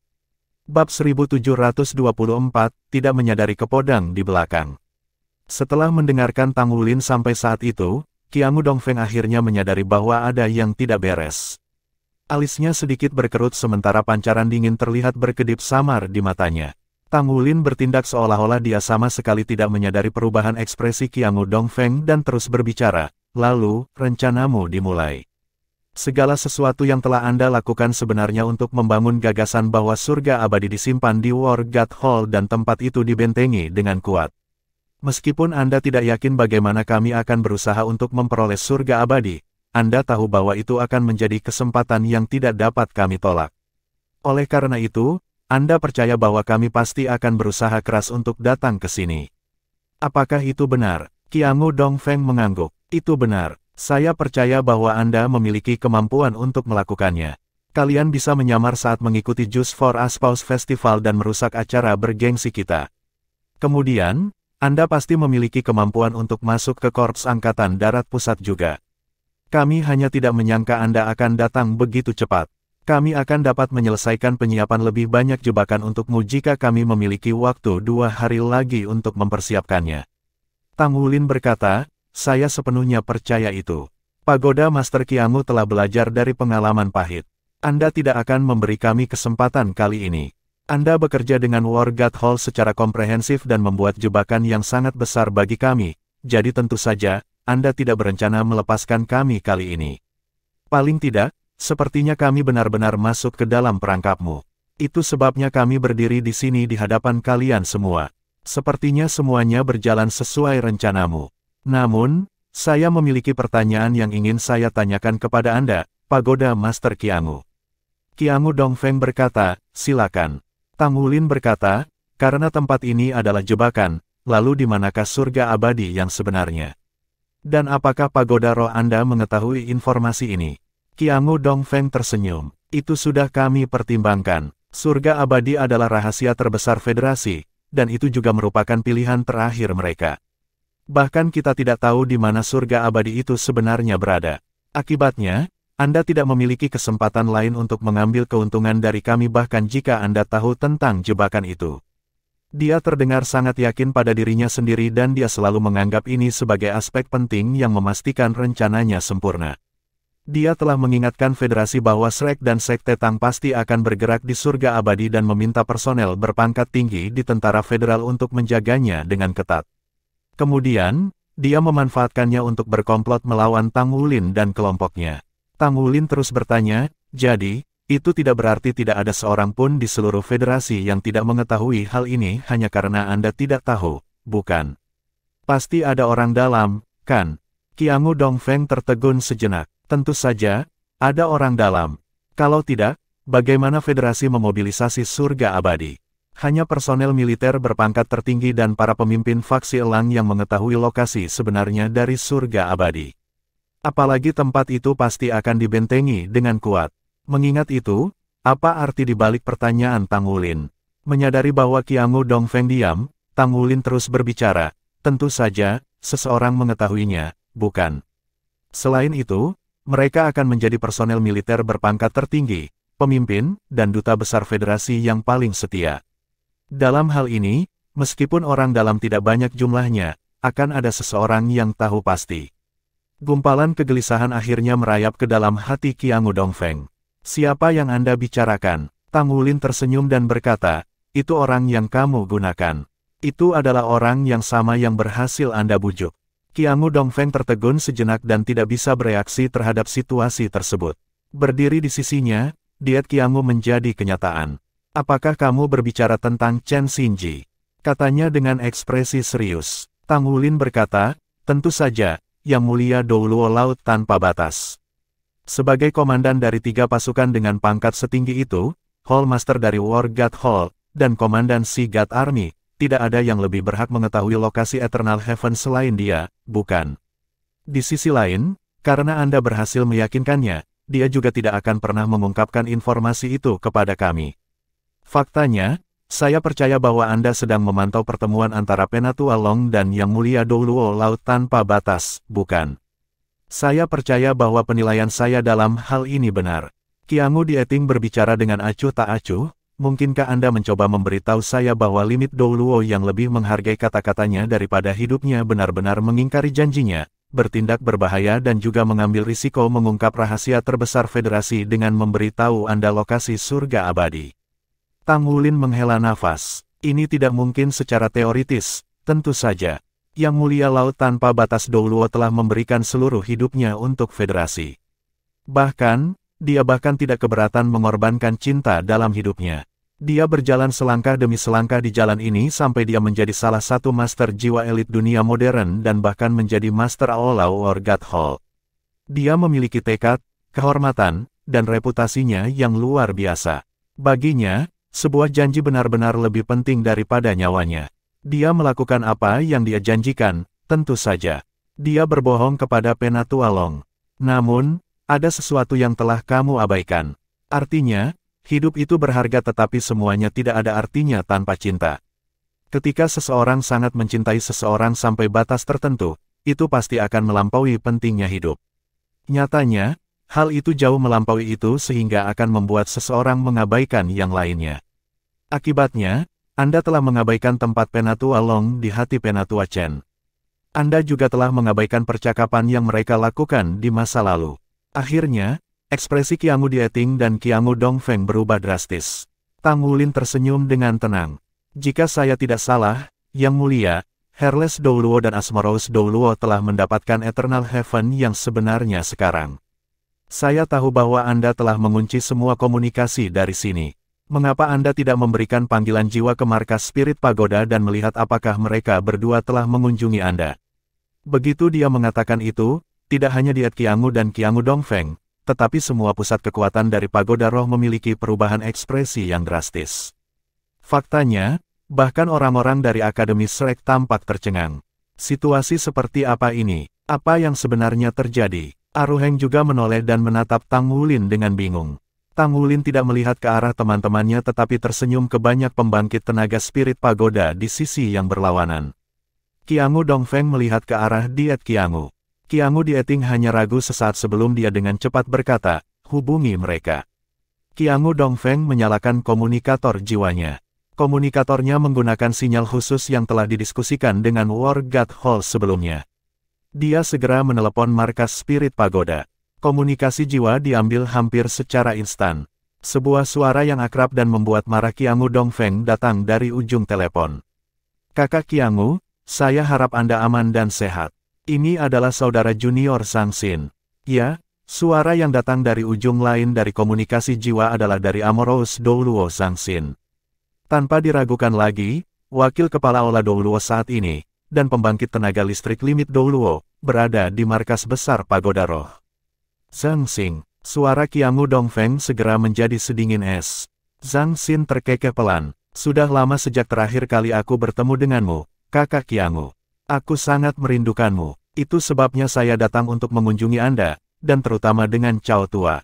Bab 1724, tidak menyadari kepodang di belakang. Setelah mendengarkan Tang Wulin sampai saat itu, Qiangu Dongfeng akhirnya menyadari bahwa ada yang tidak beres. Alisnya sedikit berkerut sementara pancaran dingin terlihat berkedip samar di matanya. Tang Wulin bertindak seolah-olah dia sama sekali tidak menyadari perubahan ekspresi Qiangu Dongfeng dan terus berbicara. Lalu, rencanamu dimulai. Segala sesuatu yang telah Anda lakukan sebenarnya untuk membangun gagasan bahwa surga abadi disimpan di Wargat Hall dan tempat itu dibentengi dengan kuat. Meskipun Anda tidak yakin bagaimana kami akan berusaha untuk memperoleh surga abadi, Anda tahu bahwa itu akan menjadi kesempatan yang tidak dapat kami tolak. Oleh karena itu, Anda percaya bahwa kami pasti akan berusaha keras untuk datang ke sini. Apakah itu benar? Qiangu Dongfeng mengangguk. Itu benar. Saya percaya bahwa Anda memiliki kemampuan untuk melakukannya. Kalian bisa menyamar saat mengikuti Just for Aspaus Festival dan merusak acara bergengsi kita. Kemudian, Anda pasti memiliki kemampuan untuk masuk ke Korps Angkatan Darat Pusat juga. Kami hanya tidak menyangka Anda akan datang begitu cepat. Kami akan dapat menyelesaikan penyiapan lebih banyak jebakanmu jika kami memiliki waktu 2 hari lagi untuk mempersiapkannya. Tang Wulin berkata, saya sepenuhnya percaya itu. Pagoda Master Qiangu telah belajar dari pengalaman pahit. Anda tidak akan memberi kami kesempatan kali ini. Anda bekerja dengan Wargat Hall secara komprehensif dan membuat jebakan yang sangat besar bagi kami, jadi tentu saja, Anda tidak berencana melepaskan kami kali ini. Paling tidak, sepertinya kami benar-benar masuk ke dalam perangkapmu. Itu sebabnya kami berdiri di sini di hadapan kalian semua. Sepertinya semuanya berjalan sesuai rencanamu. Namun, saya memiliki pertanyaan yang ingin saya tanyakan kepada Anda, Pagoda Master Qiangu. Qiangu Dongfeng berkata, silakan. Tang Wulin berkata, karena tempat ini adalah jebakan, lalu di manakah surga abadi yang sebenarnya? Dan apakah pagoda roh Anda mengetahui informasi ini? Qiangu Dongfeng tersenyum. Itu sudah kami pertimbangkan. Surga abadi adalah rahasia terbesar federasi, dan itu juga merupakan pilihan terakhir mereka. Bahkan kita tidak tahu di mana surga abadi itu sebenarnya berada. Akibatnya, Anda tidak memiliki kesempatan lain untuk mengambil keuntungan dari kami bahkan jika Anda tahu tentang jebakan itu. Dia terdengar sangat yakin pada dirinya sendiri dan dia selalu menganggap ini sebagai aspek penting yang memastikan rencananya sempurna. Dia telah mengingatkan federasi bahwa Shrek dan Sekte Tang pasti akan bergerak di surga abadi dan meminta personel berpangkat tinggi di tentara federal untuk menjaganya dengan ketat. Kemudian, dia memanfaatkannya untuk berkomplot melawan Tang Wulin dan kelompoknya. Tang Wulin terus bertanya, jadi, itu tidak berarti tidak ada seorang pun di seluruh federasi yang tidak mengetahui hal ini hanya karena Anda tidak tahu, bukan? Pasti ada orang dalam, kan? Qiangu Dongfeng tertegun sejenak. Tentu saja, ada orang dalam. Kalau tidak, bagaimana federasi memobilisasi surga abadi? Hanya personel militer berpangkat tertinggi dan para pemimpin faksi elang yang mengetahui lokasi sebenarnya dari surga abadi. Apalagi tempat itu pasti akan dibentengi dengan kuat. Mengingat itu, apa arti dibalik pertanyaan Tang Wulin? Menyadari bahwa Qiangu Dongfeng diam, Tang Wulin terus berbicara. Tentu saja, seseorang mengetahuinya, bukan? Selain itu, mereka akan menjadi personel militer berpangkat tertinggi, pemimpin, dan duta besar federasi yang paling setia. Dalam hal ini, meskipun orang dalam tidak banyak jumlahnya, akan ada seseorang yang tahu pasti. Gumpalan kegelisahan akhirnya merayap ke dalam hati Qiangu Dongfeng. Siapa yang Anda bicarakan? Tang Wulin tersenyum dan berkata, itu orang yang kamu gunakan. Itu adalah orang yang sama yang berhasil Anda bujuk. Qiangu Dongfeng tertegun sejenak dan tidak bisa bereaksi terhadap situasi tersebut. Berdiri di sisinya, diet Qiangu menjadi kenyataan. Apakah kamu berbicara tentang Chen Xinji? Katanya dengan ekspresi serius. Tang Wulin berkata, tentu saja, Yang Mulia Douluo Laut Tanpa Batas. Sebagai komandan dari 3 pasukan dengan pangkat setinggi itu, Hall Master dari War God Hall, dan komandan Sea God Army, tidak ada yang lebih berhak mengetahui lokasi Eternal Heaven selain dia, bukan? Di sisi lain, karena Anda berhasil meyakinkannya, dia juga tidak akan pernah mengungkapkan informasi itu kepada kami. Faktanya, saya percaya bahwa Anda sedang memantau pertemuan antara Penatua Long dan Yang Mulia Douluo Laut Tanpa Batas, bukan? Saya percaya bahwa penilaian saya dalam hal ini benar. Qiangu Dieting berbicara dengan acuh tak acuh. Mungkinkah Anda mencoba memberitahu saya bahwa limit Douluo yang lebih menghargai kata-katanya daripada hidupnya benar-benar mengingkari janjinya, bertindak berbahaya dan juga mengambil risiko mengungkap rahasia terbesar federasi dengan memberitahu Anda lokasi surga abadi? Tang Wulin menghela nafas. Ini tidak mungkin secara teoritis, tentu saja. Yang Mulia Laut Tanpa Batas Douluo telah memberikan seluruh hidupnya untuk federasi. Bahkan, dia bahkan tidak keberatan mengorbankan cinta dalam hidupnya. Dia berjalan selangkah demi selangkah di jalan ini sampai dia menjadi salah satu master jiwa elit dunia modern dan bahkan menjadi master Aolau War God Hall. Dia memiliki tekad, kehormatan, dan reputasinya yang luar biasa. Baginya, sebuah janji benar-benar lebih penting daripada nyawanya. Dia melakukan apa yang dia janjikan, tentu saja. Dia berbohong kepada Penatua Long. Namun, ada sesuatu yang telah kamu abaikan. Artinya, hidup itu berharga tetapi semuanya tidak ada artinya tanpa cinta. Ketika seseorang sangat mencintai seseorang sampai batas tertentu, itu pasti akan melampaui pentingnya hidup. Nyatanya, hal itu jauh melampaui itu sehingga akan membuat seseorang mengabaikan yang lainnya. Akibatnya, Anda telah mengabaikan tempat Penatua Long di hati Penatua Chen. Anda juga telah mengabaikan percakapan yang mereka lakukan di masa lalu. Akhirnya, ekspresi Qiangu Dieting dan Qiangu Dongfeng berubah drastis. Tang Wulin tersenyum dengan tenang. Jika saya tidak salah, Yang Mulia, Herles Douluo dan Asmoros Douluo telah mendapatkan Eternal Heaven yang sebenarnya sekarang. Saya tahu bahwa Anda telah mengunci semua komunikasi dari sini. Mengapa Anda tidak memberikan panggilan jiwa ke markas Spirit Pagoda dan melihat apakah mereka berdua telah mengunjungi Anda? Begitu dia mengatakan itu, tidak hanya Diet Qiangu dan Qiangu Dongfeng, tetapi semua pusat kekuatan dari pagoda roh memiliki perubahan ekspresi yang drastis. Faktanya, bahkan orang-orang dari Akademi Shrek tampak tercengang. Situasi seperti apa ini? Apa yang sebenarnya terjadi? Aruheng juga menoleh dan menatap Tang Wulin dengan bingung. Tang Wulin tidak melihat ke arah teman-temannya tetapi tersenyum ke banyak pembangkit tenaga spirit pagoda di sisi yang berlawanan. Qiangu Dongfeng melihat ke arah Diet Qiangu. Qiangu Dieting hanya ragu sesaat sebelum dia dengan cepat berkata, hubungi mereka. Qiangu Dongfeng menyalakan komunikator jiwanya. Komunikatornya menggunakan sinyal khusus yang telah didiskusikan dengan War God Hall sebelumnya. Dia segera menelepon markas spirit pagoda. Komunikasi jiwa diambil hampir secara instan. Sebuah suara yang akrab dan membuat marah Qiangu Dongfeng datang dari ujung telepon. Kakak Qiangu, saya harap Anda aman dan sehat. Ini adalah saudara junior Zhang Xin. Ya, suara yang datang dari ujung lain dari komunikasi jiwa adalah dari Amorous Douluo Zhang Xin. Tanpa diragukan lagi, wakil kepala Ola Douluo saat ini, dan pembangkit tenaga listrik limit Douluo, berada di markas besar pagoda roh. Zhang Xin, suara Qiangu Dongfeng segera menjadi sedingin es. Zhang Xin terkekeh pelan. Sudah lama sejak terakhir kali aku bertemu denganmu, kakak Qiangu. Aku sangat merindukanmu. Itu sebabnya saya datang untuk mengunjungi Anda, dan terutama dengan Cao Tua.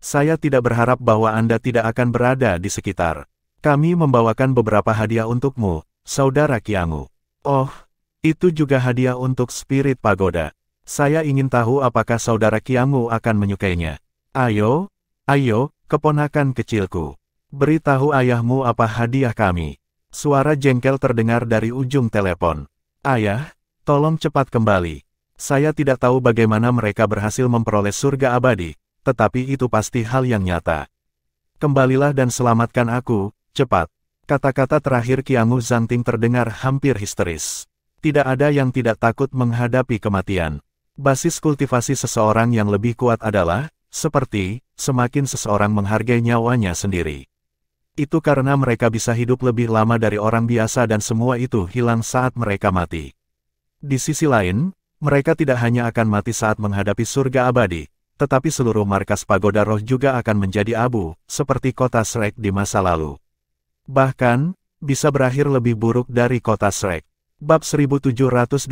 Saya tidak berharap bahwa Anda tidak akan berada di sekitar. Kami membawakan beberapa hadiah untukmu, saudara Qiangu. Oh, itu juga hadiah untuk spirit pagoda. Saya ingin tahu apakah saudara Qiangu akan menyukainya. Ayo, keponakan kecilku. Beritahu ayahmu apa hadiah kami. Suara jengkel terdengar dari ujung telepon. Ayah, tolong cepat kembali. Saya tidak tahu bagaimana mereka berhasil memperoleh surga abadi, tetapi itu pasti hal yang nyata. Kembalilah dan selamatkan aku, cepat. Kata-kata terakhir Qiangu Zhangting terdengar hampir histeris. Tidak ada yang tidak takut menghadapi kematian. Basis kultivasi seseorang yang lebih kuat adalah, seperti, semakin seseorang menghargai nyawanya sendiri. Itu karena mereka bisa hidup lebih lama dari orang biasa dan semua itu hilang saat mereka mati. Di sisi lain, mereka tidak hanya akan mati saat menghadapi surga abadi, tetapi seluruh markas pagoda roh juga akan menjadi abu, seperti kota Shrek di masa lalu. Bahkan, bisa berakhir lebih buruk dari kota Shrek. Bab 1725,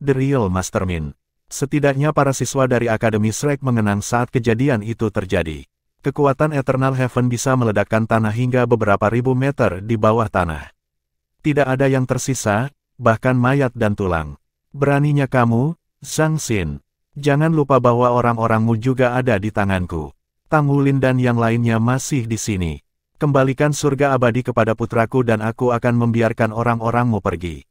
The Real Mastermind. Setidaknya para siswa dari Akademi Shrek mengenang saat kejadian itu terjadi. Kekuatan Eternal Heaven bisa meledakkan tanah hingga beberapa ribu meter di bawah tanah. Tidak ada yang tersisa, bahkan mayat dan tulang. Beraninya kamu, Zhang Xin. Jangan lupa bahwa orang-orangmu juga ada di tanganku. Tang Wulin dan yang lainnya masih di sini. Kembalikan surga abadi kepada putraku dan aku akan membiarkan orang-orangmu pergi.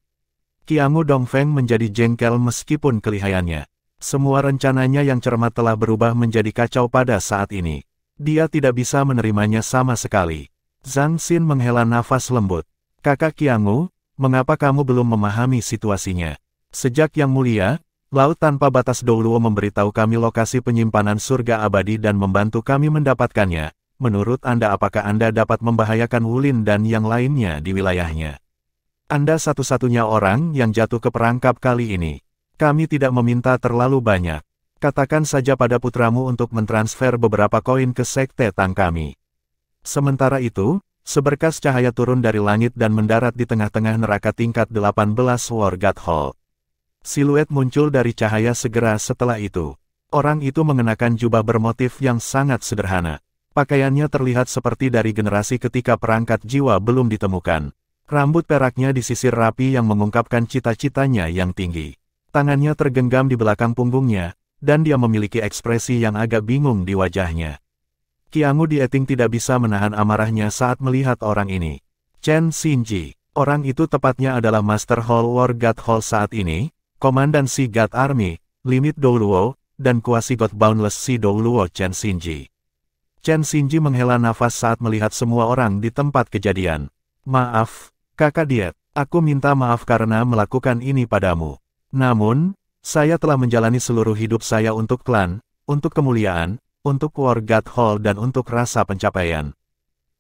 Qiangu Dongfeng menjadi jengkel meskipun kelihayannya. Semua rencananya yang cermat telah berubah menjadi kacau pada saat ini. Dia tidak bisa menerimanya sama sekali. Zhang Xin menghela nafas lembut. Kakak Qiangu, mengapa kamu belum memahami situasinya? Sejak Yang Mulia, Laut Tanpa Batas Douluo memberitahu kami lokasi penyimpanan surga abadi dan membantu kami mendapatkannya. Menurut Anda apakah Anda dapat membahayakan Wulin dan yang lainnya di wilayahnya? Anda satu-satunya orang yang jatuh ke perangkap kali ini. Kami tidak meminta terlalu banyak. Katakan saja pada putramu untuk mentransfer beberapa koin ke sekte Tang kami. Sementara itu, seberkas cahaya turun dari langit dan mendarat di tengah-tengah neraka tingkat 18 War God Hall. Siluet muncul dari cahaya segera setelah itu. Orang itu mengenakan jubah bermotif yang sangat sederhana. Pakaiannya terlihat seperti dari generasi ketika perangkat jiwa belum ditemukan. Rambut peraknya disisir rapi yang mengungkapkan cita-citanya yang tinggi. Tangannya tergenggam di belakang punggungnya, dan dia memiliki ekspresi yang agak bingung di wajahnya. Qiangu Dieting tidak bisa menahan amarahnya saat melihat orang ini. Chen Xinji, orang itu tepatnya adalah Master Hall War God Hall saat ini, Komandan Sea God Army, Limit Douluo, dan Kuasi God Boundless Sea Douluo Chen Xinji. Chen Xinji menghela nafas saat melihat semua orang di tempat kejadian. Maaf, Kakak Diet, aku minta maaf karena melakukan ini padamu. Namun, saya telah menjalani seluruh hidup saya untuk klan, untuk kemuliaan, untuk War God Hall dan untuk rasa pencapaian.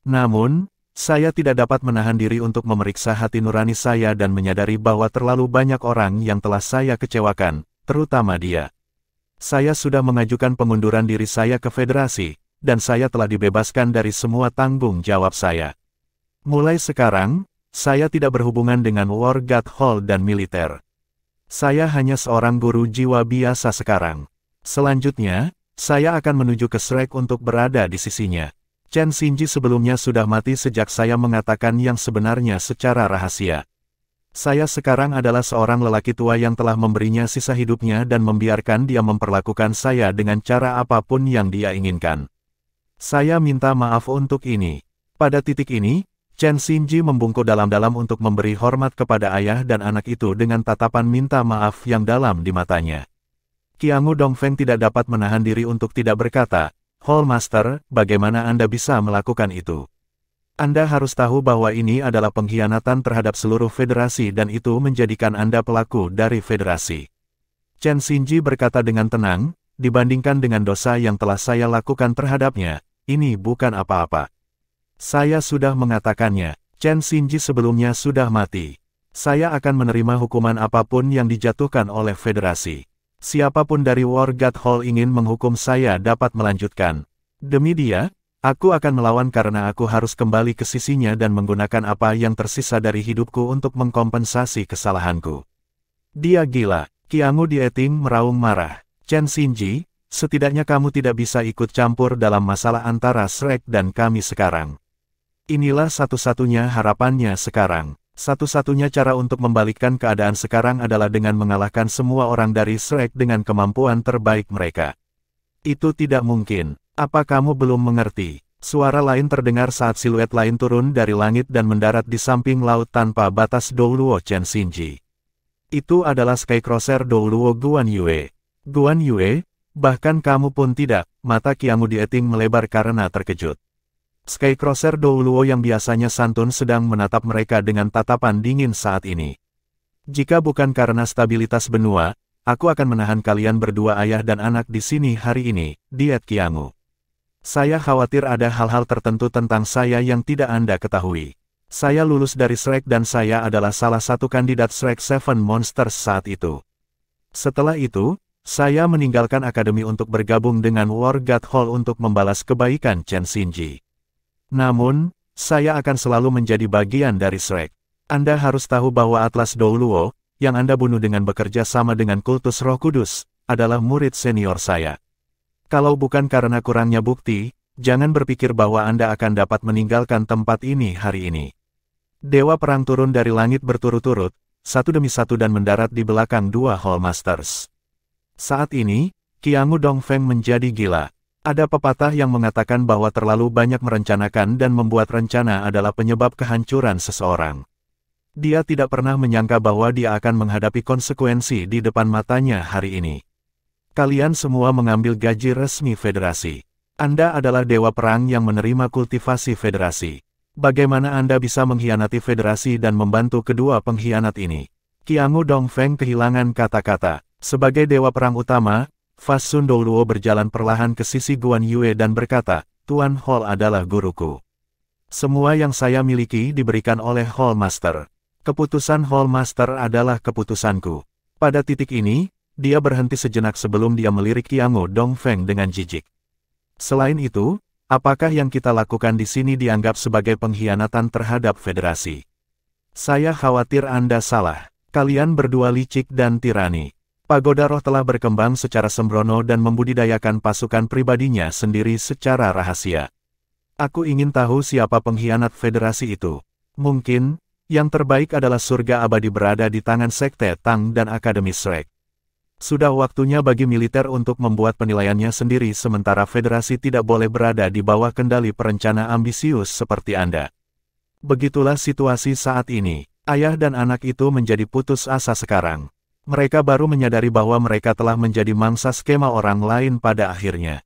Namun, saya tidak dapat menahan diri untuk memeriksa hati nurani saya dan menyadari bahwa terlalu banyak orang yang telah saya kecewakan, terutama dia. Saya sudah mengajukan pengunduran diri saya ke federasi, dan saya telah dibebaskan dari semua tanggung jawab saya. Mulai sekarang, saya tidak berhubungan dengan War God Hall dan militer. Saya hanya seorang guru jiwa biasa sekarang. Selanjutnya, saya akan menuju ke Shrek untuk berada di sisinya. Chen Xinji sebelumnya sudah mati sejak saya mengatakan yang sebenarnya secara rahasia. Saya sekarang adalah seorang lelaki tua yang telah memberinya sisa hidupnya dan membiarkan dia memperlakukan saya dengan cara apapun yang dia inginkan. Saya minta maaf untuk ini. Pada titik ini, Chen Xinji membungkuk dalam-dalam untuk memberi hormat kepada ayah dan anak itu dengan tatapan minta maaf yang dalam di matanya. Qiangu Dongfeng tidak dapat menahan diri untuk tidak berkata, "Hall Master, bagaimana Anda bisa melakukan itu? Anda harus tahu bahwa ini adalah pengkhianatan terhadap seluruh federasi dan itu menjadikan Anda pelaku dari federasi." Chen Xinji berkata dengan tenang, "Dibandingkan dengan dosa yang telah saya lakukan terhadapnya, ini bukan apa-apa. Saya sudah mengatakannya, Chen Xinji sebelumnya sudah mati. Saya akan menerima hukuman apapun yang dijatuhkan oleh federasi. Siapapun dari War God Hall ingin menghukum saya dapat melanjutkan. Demi dia, aku akan melawan karena aku harus kembali ke sisinya dan menggunakan apa yang tersisa dari hidupku untuk mengkompensasi kesalahanku." Dia gila. Qiangu Dieting meraung marah. "Chen Xinji, setidaknya kamu tidak bisa ikut campur dalam masalah antara Shrek dan kami sekarang. Inilah satu-satunya harapannya sekarang. Satu-satunya cara untuk membalikkan keadaan sekarang adalah dengan mengalahkan semua orang dari Shrek dengan kemampuan terbaik mereka. Itu tidak mungkin. Apa kamu belum mengerti?" Suara lain terdengar saat siluet lain turun dari langit dan mendarat di samping laut tanpa batas Douluo Chen Xinji. Itu adalah Skycrosser Douluo Guan Yue. "Guan Yue, bahkan kamu pun tidak." Mata Qiangu Dieting melebar karena terkejut. Skycrosser Douluo yang biasanya santun sedang menatap mereka dengan tatapan dingin saat ini. "Jika bukan karena stabilitas benua, aku akan menahan kalian berdua ayah dan anak di sini hari ini," diet Qiangu. "Saya khawatir ada hal-hal tertentu tentang saya yang tidak Anda ketahui. Saya lulus dari Shrek dan saya adalah salah satu kandidat Shrek Seven Monsters saat itu. Setelah itu, saya meninggalkan akademi untuk bergabung dengan War God Hall untuk membalas kebaikan Chen Xinji. Namun, saya akan selalu menjadi bagian dari Shrek. Anda harus tahu bahwa Atlas Douluo, yang Anda bunuh dengan bekerja sama dengan kultus Roh Kudus, adalah murid senior saya. Kalau bukan karena kurangnya bukti, jangan berpikir bahwa Anda akan dapat meninggalkan tempat ini hari ini." Dewa perang turun dari langit berturut-turut, satu demi satu dan mendarat di belakang dua Hall Masters. Saat ini, Qiangu Dongfeng menjadi gila. Ada pepatah yang mengatakan bahwa terlalu banyak merencanakan dan membuat rencana adalah penyebab kehancuran seseorang. Dia tidak pernah menyangka bahwa dia akan menghadapi konsekuensi di depan matanya hari ini. Kalian semua mengambil gaji resmi federasi. Anda adalah dewa perang yang menerima kultivasi federasi. Bagaimana Anda bisa mengkhianati federasi dan membantu kedua pengkhianat ini? Qiangu Dongfeng kehilangan kata-kata. Sebagai dewa perang utama, Fasun Douluo berjalan perlahan ke sisi Guan Yue dan berkata, "Tuan Hall adalah guruku. Semua yang saya miliki diberikan oleh Hall Master. Keputusan Hall Master adalah keputusanku." Pada titik ini, dia berhenti sejenak sebelum dia melirik Qiangu Dongfeng dengan jijik. "Selain itu, apakah yang kita lakukan di sini dianggap sebagai pengkhianatan terhadap federasi? Saya khawatir Anda salah. Kalian berdua licik dan tirani." Pagoda Roh telah berkembang secara sembrono dan membudidayakan pasukan pribadinya sendiri secara rahasia. "Aku ingin tahu siapa pengkhianat federasi itu. Mungkin, yang terbaik adalah surga abadi berada di tangan Sekte Tang dan Akademi Shrek. Sudah waktunya bagi militer untuk membuat penilaiannya sendiri sementara federasi tidak boleh berada di bawah kendali perencana ambisius seperti Anda." Begitulah situasi saat ini. Ayah dan anak itu menjadi putus asa sekarang. Mereka baru menyadari bahwa mereka telah menjadi mangsa skema orang lain pada akhirnya.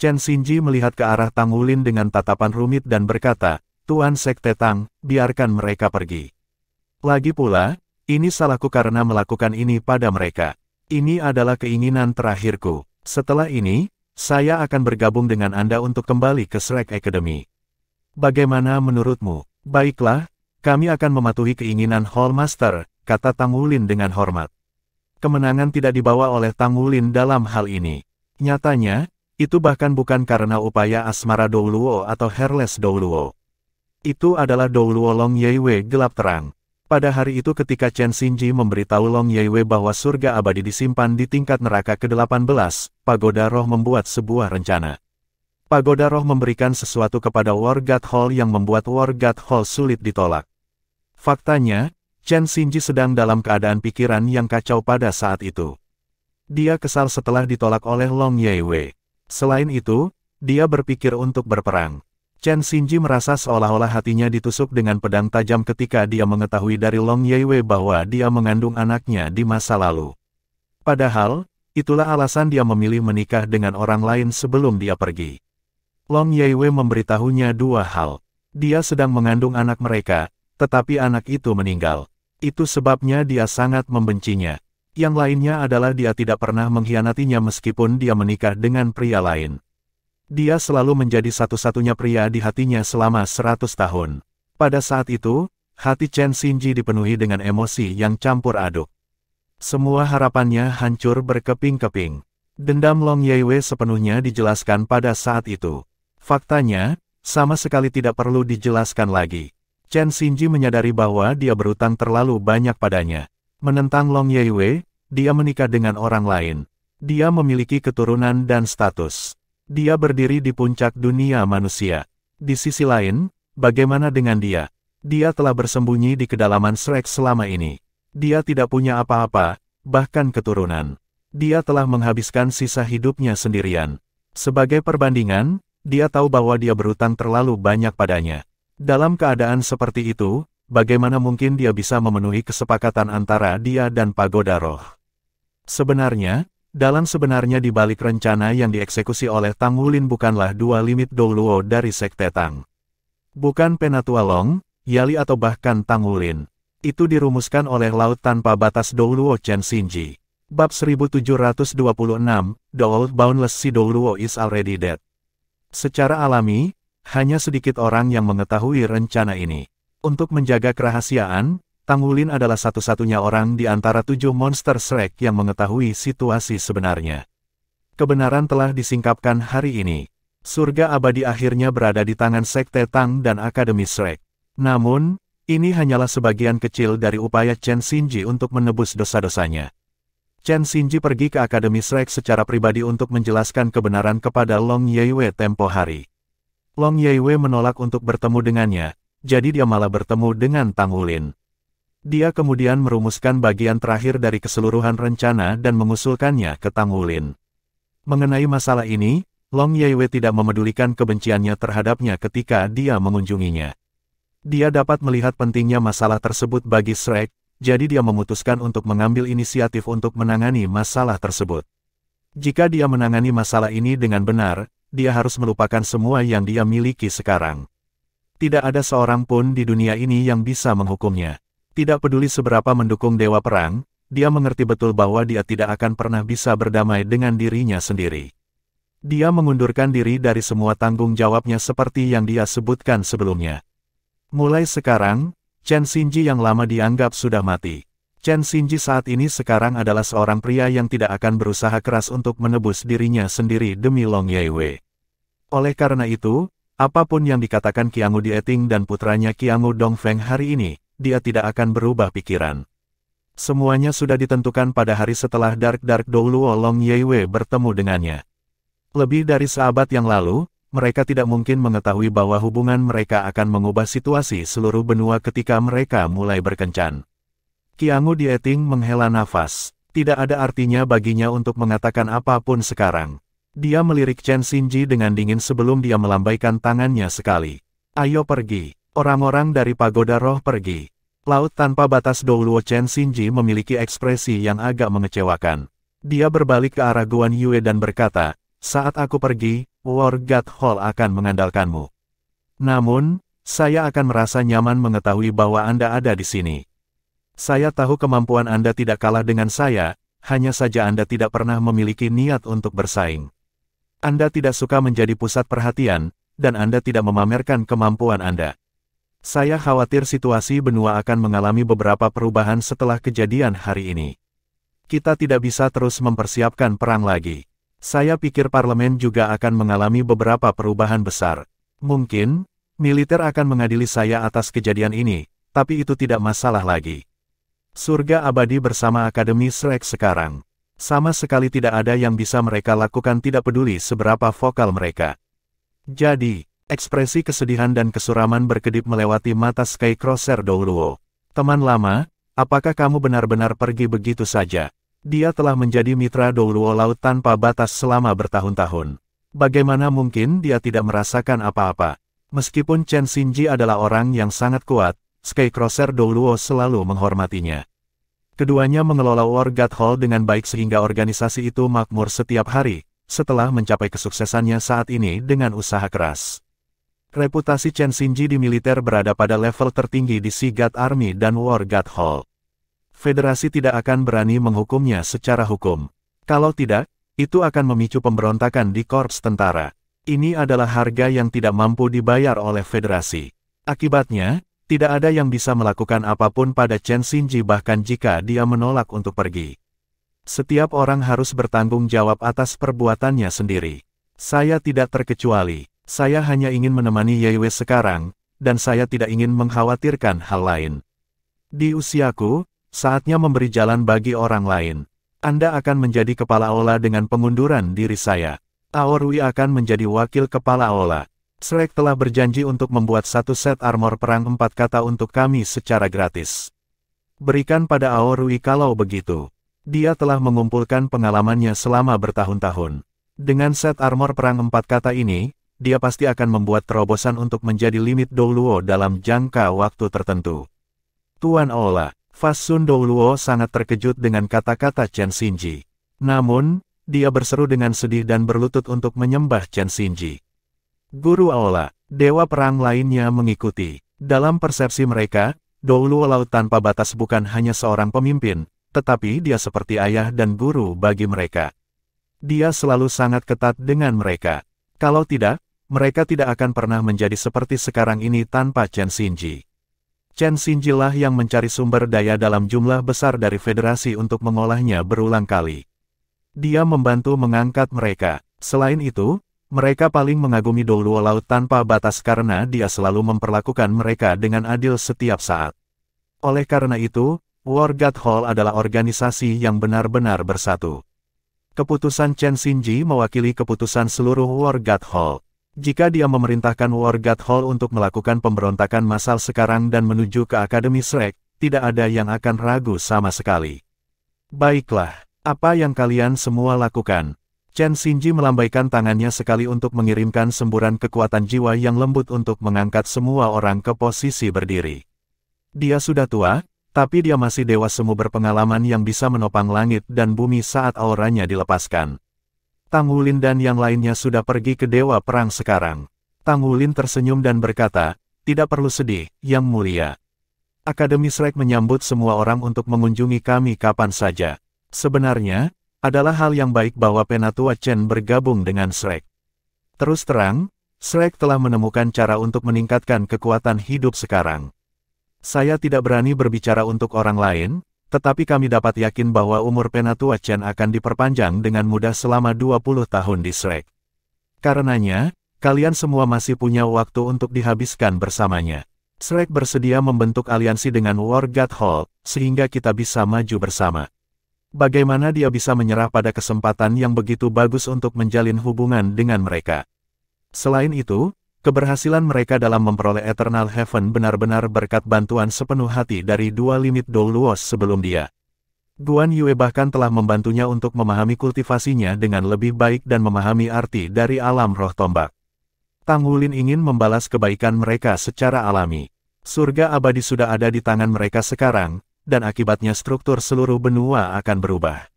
Chen Xinji melihat ke arah Tang Wulin dengan tatapan rumit dan berkata, "Tuan Sekte Tang, biarkan mereka pergi. Lagi pula, ini salahku karena melakukan ini pada mereka. Ini adalah keinginan terakhirku. Setelah ini, saya akan bergabung dengan Anda untuk kembali ke Shrek Academy. Bagaimana menurutmu?" "Baiklah, kami akan mematuhi keinginan Hall Master," kata Tang Wulin dengan hormat. Kemenangan tidak dibawa oleh Tang Wulin dalam hal ini. Nyatanya, itu bahkan bukan karena upaya asmara Douluo atau Hairless Douluo. Itu adalah Douluo Long Yeiwei gelap terang. Pada hari itu ketika Chen Xinji memberitahu Long Yeiwei bahwa surga abadi disimpan di tingkat neraka ke-18, Pagoda Roh membuat sebuah rencana. Pagoda Roh memberikan sesuatu kepada War God Hall yang membuat War God Hall sulit ditolak. Faktanya, Chen Xinji sedang dalam keadaan pikiran yang kacau pada saat itu. Dia kesal setelah ditolak oleh Long Yeiwei. Selain itu, dia berpikir untuk berperang. Chen Xinji merasa seolah-olah hatinya ditusuk dengan pedang tajam ketika dia mengetahui dari Long Yeiwei bahwa dia mengandung anaknya di masa lalu. Padahal, itulah alasan dia memilih menikah dengan orang lain sebelum dia pergi. Long Yeiwei memberitahunya dua hal. Dia sedang mengandung anak mereka, tetapi anak itu meninggal. Itu sebabnya dia sangat membencinya. Yang lainnya adalah dia tidak pernah mengkhianatinya meskipun dia menikah dengan pria lain. Dia selalu menjadi satu-satunya pria di hatinya selama 100 tahun. Pada saat itu, hati Chen Xinji dipenuhi dengan emosi yang campur aduk. Semua harapannya hancur berkeping-keping. Dendam Long Yeiwei sepenuhnya dijelaskan pada saat itu. Faktanya, sama sekali tidak perlu dijelaskan lagi. Chen Xinji menyadari bahwa dia berutang terlalu banyak padanya. Menentang Long Yeiwei, dia menikah dengan orang lain. Dia memiliki keturunan dan status. Dia berdiri di puncak dunia manusia. Di sisi lain, bagaimana dengan dia? Dia telah bersembunyi di kedalaman Shrek selama ini. Dia tidak punya apa-apa, bahkan keturunan. Dia telah menghabiskan sisa hidupnya sendirian. Sebagai perbandingan, dia tahu bahwa dia berutang terlalu banyak padanya. Dalam keadaan seperti itu, bagaimana mungkin dia bisa memenuhi kesepakatan antara dia dan Pagoda Roh? Sebenarnya, sebenarnya di balik rencana yang dieksekusi oleh Tang Wulin bukanlah dua limit Douluo dari Sekte Tang. Bukan Penatua Long, Yali atau bahkan Tang Wulin. Itu dirumuskan oleh Laut Tanpa Batas Douluo Chen Xinji. Bab 1726, The Old Boundless Sea Douluo is already dead. Secara alami, hanya sedikit orang yang mengetahui rencana ini. Untuk menjaga kerahasiaan, Tang Wulin adalah satu-satunya orang di antara 7 monster Shrek yang mengetahui situasi sebenarnya. Kebenaran telah disingkapkan hari ini. Surga abadi akhirnya berada di tangan Sekte Tang dan Akademi Shrek. Namun, ini hanyalah sebagian kecil dari upaya Chen Xinji untuk menebus dosa-dosanya. Chen Xinji pergi ke Akademi Shrek secara pribadi untuk menjelaskan kebenaran kepada Long Yeiwei tempo hari. Long Yeiwei menolak untuk bertemu dengannya, jadi dia malah bertemu dengan Tang Wulin. Dia kemudian merumuskan bagian terakhir dari keseluruhan rencana dan mengusulkannya ke Tang Wulin. Mengenai masalah ini, Long Yeiwei tidak memedulikan kebenciannya terhadapnya ketika dia mengunjunginya. Dia dapat melihat pentingnya masalah tersebut bagi Shrek, jadi dia memutuskan untuk mengambil inisiatif untuk menangani masalah tersebut. Jika dia menangani masalah ini dengan benar, dia harus melupakan semua yang dia miliki sekarang. Tidak ada seorang pun di dunia ini yang bisa menghukumnya. Tidak peduli seberapa mendukung Dewa Perang, dia mengerti betul bahwa dia tidak akan pernah bisa berdamai dengan dirinya sendiri. Dia mengundurkan diri dari semua tanggung jawabnya seperti yang dia sebutkan sebelumnya. Mulai sekarang, Chen Xinji yang lama dianggap sudah mati. Chen Xinji saat ini sekarang adalah seorang pria yang tidak akan berusaha keras untuk menebus dirinya sendiri demi Long Yeiwei. Oleh karena itu, apapun yang dikatakan Qiangu Dieting dan putranya Qiangu Dongfeng hari ini, dia tidak akan berubah pikiran. Semuanya sudah ditentukan pada hari setelah Dark Douluo Long Yeiwei bertemu dengannya. Lebih dari seabad yang lalu, mereka tidak mungkin mengetahui bahwa hubungan mereka akan mengubah situasi seluruh benua ketika mereka mulai berkencan. Qiangu Dieting menghela nafas. Tidak ada artinya baginya untuk mengatakan apapun sekarang. Dia melirik Chen Xinji dengan dingin sebelum dia melambaikan tangannya sekali. Ayo pergi. Orang-orang dari Pagoda Roh pergi. Laut Tanpa Batas Douluo Chen Xinji memiliki ekspresi yang agak mengecewakan. Dia berbalik ke arah Guan Yue dan berkata, saat aku pergi, War God Hall akan mengandalkanmu. Namun, saya akan merasa nyaman mengetahui bahwa Anda ada di sini. Saya tahu kemampuan Anda tidak kalah dengan saya, hanya saja Anda tidak pernah memiliki niat untuk bersaing. Anda tidak suka menjadi pusat perhatian, dan Anda tidak memamerkan kemampuan Anda. Saya khawatir situasi benua akan mengalami beberapa perubahan setelah kejadian hari ini. Kita tidak bisa terus mempersiapkan perang lagi. Saya pikir parlemen juga akan mengalami beberapa perubahan besar. Mungkin, militer akan mengadili saya atas kejadian ini, tapi itu tidak masalah lagi. Surga abadi bersama Akademi Shrek sekarang. Sama sekali tidak ada yang bisa mereka lakukan, tidak peduli seberapa vokal mereka. Jadi, ekspresi kesedihan dan kesuraman berkedip melewati mata Skycrosser Douluo. Teman lama, apakah kamu benar-benar pergi begitu saja? Dia telah menjadi mitra Douluo Laut Tanpa Batas selama bertahun-tahun. Bagaimana mungkin dia tidak merasakan apa-apa? Meskipun Chen Xinji adalah orang yang sangat kuat, Skycrosser Douluo selalu menghormatinya. Keduanya mengelola War God Hall dengan baik sehingga organisasi itu makmur setiap hari, setelah mencapai kesuksesannya saat ini dengan usaha keras. Reputasi Chen Xinji di militer berada pada level tertinggi di Sea God Army dan War God Hall. Federasi tidak akan berani menghukumnya secara hukum. Kalau tidak, itu akan memicu pemberontakan di korps tentara. Ini adalah harga yang tidak mampu dibayar oleh federasi. Akibatnya, tidak ada yang bisa melakukan apapun pada Chen Xinji bahkan jika dia menolak untuk pergi. Setiap orang harus bertanggung jawab atas perbuatannya sendiri. Saya tidak terkecuali. Saya hanya ingin menemani Yeiwei sekarang, dan saya tidak ingin mengkhawatirkan hal lain. Di usiaku, saatnya memberi jalan bagi orang lain. Anda akan menjadi kepala Aula dengan pengunduran diri saya. Aorui akan menjadi wakil kepala Aula. Shrek telah berjanji untuk membuat satu set armor perang 4 kata untuk kami secara gratis. Berikan pada Aorui kalau begitu. Dia telah mengumpulkan pengalamannya selama bertahun-tahun. Dengan set armor perang 4 kata ini, dia pasti akan membuat terobosan untuk menjadi limit Douluo dalam jangka waktu tertentu. Tuan Aula, Fasun Douluo sangat terkejut dengan kata-kata Chen Xinji. Namun, dia berseru dengan sedih dan berlutut untuk menyembah Chen Xinji. Guru Aula, dewa perang lainnya mengikuti. Dalam persepsi mereka, Douluo Laut Tanpa Batas bukan hanya seorang pemimpin, tetapi dia seperti ayah dan guru bagi mereka. Dia selalu sangat ketat dengan mereka. Kalau tidak, mereka tidak akan pernah menjadi seperti sekarang ini tanpa Chen Xinji. Chen Xinji lah yang mencari sumber daya dalam jumlah besar dari federasi untuk mengolahnya berulang kali. Dia membantu mengangkat mereka. Selain itu, mereka paling mengagumi Douluo Laut Tanpa Batas karena dia selalu memperlakukan mereka dengan adil setiap saat. Oleh karena itu, War God Hall adalah organisasi yang benar-benar bersatu. Keputusan Chen Xinji mewakili keputusan seluruh War God Hall. Jika dia memerintahkan War God Hall untuk melakukan pemberontakan massal sekarang dan menuju ke Akademi Shrek, tidak ada yang akan ragu sama sekali. Baiklah, apa yang kalian semua lakukan? Chen Xinji melambaikan tangannya sekali untuk mengirimkan semburan kekuatan jiwa yang lembut untuk mengangkat semua orang ke posisi berdiri. Dia sudah tua, tapi dia masih dewa semu berpengalaman yang bisa menopang langit dan bumi saat auranya dilepaskan. Tang Wulin dan yang lainnya sudah pergi ke Dewa Perang sekarang. Tang Wulin tersenyum dan berkata, tidak perlu sedih, Yang Mulia. Akademi Shrek menyambut semua orang untuk mengunjungi kami kapan saja. Sebenarnya, adalah hal yang baik bahwa Penatua Chen bergabung dengan Shrek. Terus terang, Shrek telah menemukan cara untuk meningkatkan kekuatan hidup sekarang. Saya tidak berani berbicara untuk orang lain, tetapi kami dapat yakin bahwa umur Penatua Chen akan diperpanjang dengan mudah selama 20 tahun di Shrek. Karenanya, kalian semua masih punya waktu untuk dihabiskan bersamanya. Shrek bersedia membentuk aliansi dengan War God Hall, sehingga kita bisa maju bersama. Bagaimana dia bisa menyerah pada kesempatan yang begitu bagus untuk menjalin hubungan dengan mereka? Selain itu, keberhasilan mereka dalam memperoleh Eternal Heaven benar-benar berkat bantuan sepenuh hati dari dua limit Douluo sebelum dia. Guan Yue bahkan telah membantunya untuk memahami kultivasinya dengan lebih baik dan memahami arti dari alam roh tombak. Tang Wulin ingin membalas kebaikan mereka secara alami. Surga abadi sudah ada di tangan mereka sekarang, dan akibatnya struktur seluruh benua akan berubah.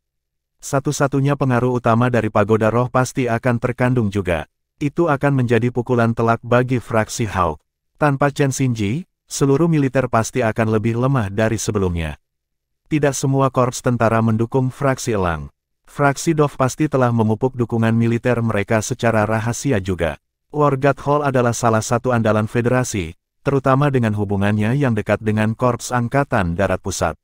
Satu-satunya pengaruh utama dari pagoda roh pasti akan terkandung juga. Itu akan menjadi pukulan telak bagi fraksi Hawk. Tanpa Chen Xinji, seluruh militer pasti akan lebih lemah dari sebelumnya. Tidak semua korps tentara mendukung fraksi Elang. Fraksi Dov pasti telah memupuk dukungan militer mereka secara rahasia juga. War God Hall adalah salah satu andalan federasi, terutama dengan hubungannya yang dekat dengan Korps Angkatan Darat Pusat.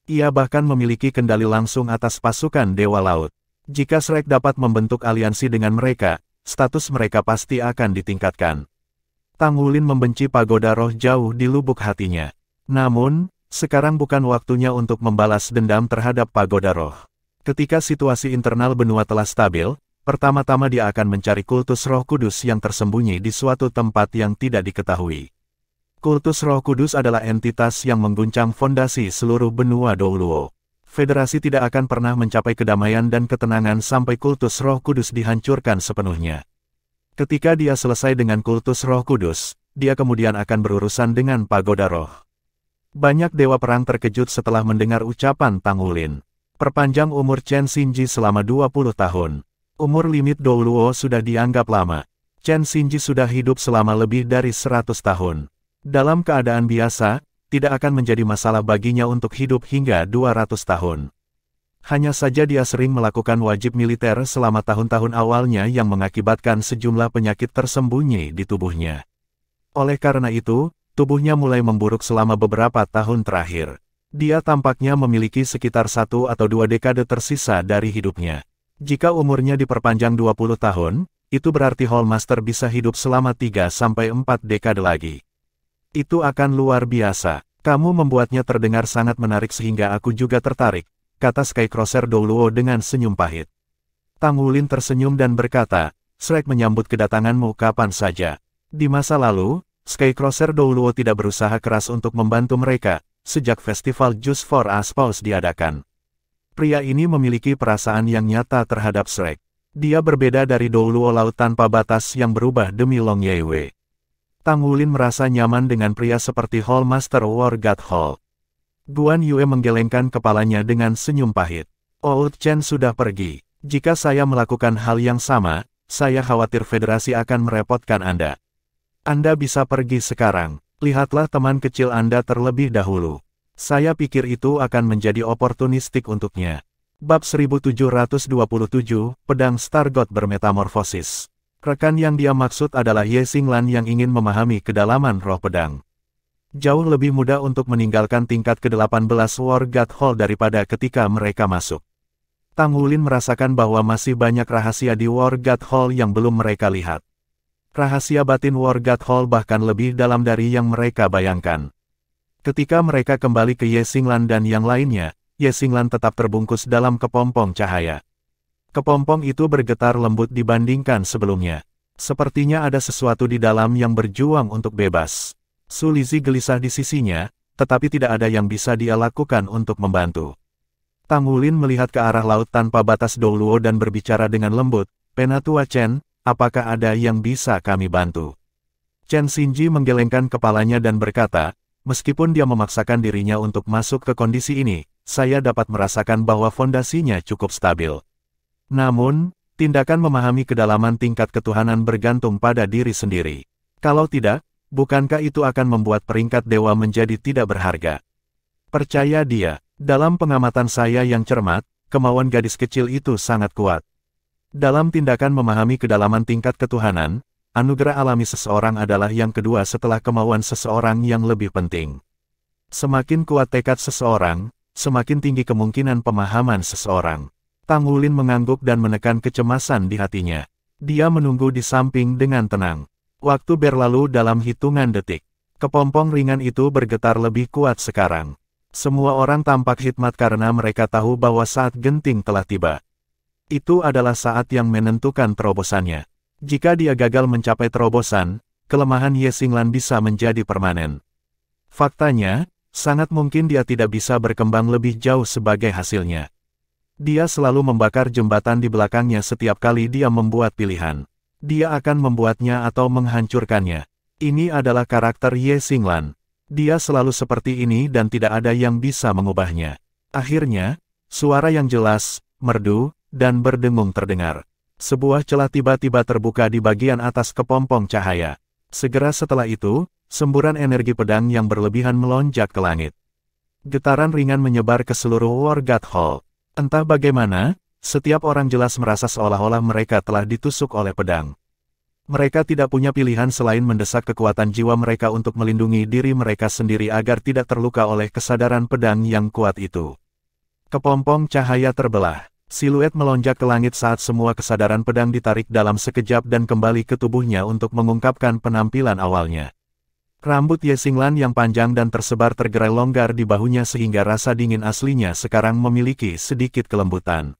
Ia bahkan memiliki kendali langsung atas pasukan Dewa Laut. Jika Shrek dapat membentuk aliansi dengan mereka, status mereka pasti akan ditingkatkan. Tang Wulin membenci pagoda roh jauh di lubuk hatinya. Namun, sekarang bukan waktunya untuk membalas dendam terhadap pagoda roh. Ketika situasi internal benua telah stabil, pertama-tama dia akan mencari kultus Roh Kudus yang tersembunyi di suatu tempat yang tidak diketahui. Kultus Roh Kudus adalah entitas yang mengguncang fondasi seluruh benua Douluo. Federasi tidak akan pernah mencapai kedamaian dan ketenangan sampai kultus Roh Kudus dihancurkan sepenuhnya. Ketika dia selesai dengan kultus Roh Kudus, dia kemudian akan berurusan dengan pagoda roh. Banyak dewa perang terkejut setelah mendengar ucapan Tang Wulin. Perpanjang umur Chen Xinji selama 20 tahun. Umur limit Douluo sudah dianggap lama. Chen Xinji sudah hidup selama lebih dari 100 tahun. Dalam keadaan biasa, tidak akan menjadi masalah baginya untuk hidup hingga 200 tahun. Hanya saja dia sering melakukan wajib militer selama tahun-tahun awalnya yang mengakibatkan sejumlah penyakit tersembunyi di tubuhnya. Oleh karena itu, tubuhnya mulai memburuk selama beberapa tahun terakhir. Dia tampaknya memiliki sekitar 1 atau 2 dekade tersisa dari hidupnya. Jika umurnya diperpanjang 20 tahun, itu berarti Hallmaster bisa hidup selama 3-4 dekade lagi. Itu akan luar biasa. Kamu membuatnya terdengar sangat menarik sehingga aku juga tertarik, kata Skycrosser Douluo dengan senyum pahit. Tang Wulin tersenyum dan berkata, Shrek menyambut kedatanganmu kapan saja. Di masa lalu, Skycrosser Douluo tidak berusaha keras untuk membantu mereka, sejak festival Just for Aspause diadakan. Pria ini memiliki perasaan yang nyata terhadap Shrek. Dia berbeda dari Douluo Laut Tanpa Batas yang berubah demi Long Yeiwei. Tang Wulin merasa nyaman dengan pria seperti Hallmaster War God Hall. Guan Yue menggelengkan kepalanya dengan senyum pahit. Old Chen sudah pergi. Jika saya melakukan hal yang sama, saya khawatir federasi akan merepotkan Anda. Anda bisa pergi sekarang. Lihatlah teman kecil Anda terlebih dahulu. Saya pikir itu akan menjadi oportunistik untuknya. Bab 1727, Pedang Star God bermetamorfosis. Rekan yang dia maksud adalah Ye Xinglan yang ingin memahami kedalaman roh pedang. Jauh lebih mudah untuk meninggalkan tingkat ke-18 War God Hall daripada ketika mereka masuk. Tang Wulin merasakan bahwa masih banyak rahasia di War God Hall yang belum mereka lihat. Rahasia batin War God Hall bahkan lebih dalam dari yang mereka bayangkan. Ketika mereka kembali ke Ye Xinglan dan yang lainnya, Ye Xinglan tetap terbungkus dalam kepompong cahaya. Kepompong itu bergetar lembut dibandingkan sebelumnya. Sepertinya ada sesuatu di dalam yang berjuang untuk bebas. Su Lizhi gelisah di sisinya, tetapi tidak ada yang bisa dia lakukan untuk membantu. Tang Wulin melihat ke arah Laut Tanpa Batas Douluo dan berbicara dengan lembut, Penatua Chen, apakah ada yang bisa kami bantu? Chen Xinji menggelengkan kepalanya dan berkata, meskipun dia memaksakan dirinya untuk masuk ke kondisi ini, saya dapat merasakan bahwa fondasinya cukup stabil. Namun, tindakan memahami kedalaman tingkat ketuhanan bergantung pada diri sendiri. Kalau tidak, bukankah itu akan membuat peringkat dewa menjadi tidak berharga? Percaya dia, dalam pengamatan saya yang cermat, kemauan gadis kecil itu sangat kuat. Dalam tindakan memahami kedalaman tingkat ketuhanan, anugerah alami seseorang adalah yang kedua setelah kemauan seseorang yang lebih penting. Semakin kuat tekad seseorang, semakin tinggi kemungkinan pemahaman seseorang. Tang Wulin mengangguk dan menekan kecemasan di hatinya. Dia menunggu di samping dengan tenang. Waktu berlalu dalam hitungan detik. Kepompong ringan itu bergetar lebih kuat sekarang. Semua orang tampak hikmat karena mereka tahu bahwa saat genting telah tiba. Itu adalah saat yang menentukan terobosannya. Jika dia gagal mencapai terobosan, kelemahan Ye Xinglan bisa menjadi permanen. Faktanya, sangat mungkin dia tidak bisa berkembang lebih jauh sebagai hasilnya. Dia selalu membakar jembatan di belakangnya setiap kali dia membuat pilihan. Dia akan membuatnya atau menghancurkannya. Ini adalah karakter Ye Xinglan. Dia selalu seperti ini dan tidak ada yang bisa mengubahnya. Akhirnya, suara yang jelas, merdu, dan berdengung terdengar. Sebuah celah tiba-tiba terbuka di bagian atas kepompong cahaya. Segera setelah itu, semburan energi pedang yang berlebihan melonjak ke langit. Getaran ringan menyebar ke seluruh War God Hall. Entah bagaimana, setiap orang jelas merasa seolah-olah mereka telah ditusuk oleh pedang. Mereka tidak punya pilihan selain mendesak kekuatan jiwa mereka untuk melindungi diri mereka sendiri agar tidak terluka oleh kesadaran pedang yang kuat itu. Kepompong cahaya terbelah. Siluet melonjak ke langit saat semua kesadaran pedang ditarik dalam sekejap dan kembali ke tubuhnya untuk mengungkapkan penampilan awalnya. Rambut Ye Xinglan yang panjang dan tersebar tergerai longgar di bahunya sehingga rasa dingin aslinya sekarang memiliki sedikit kelembutan.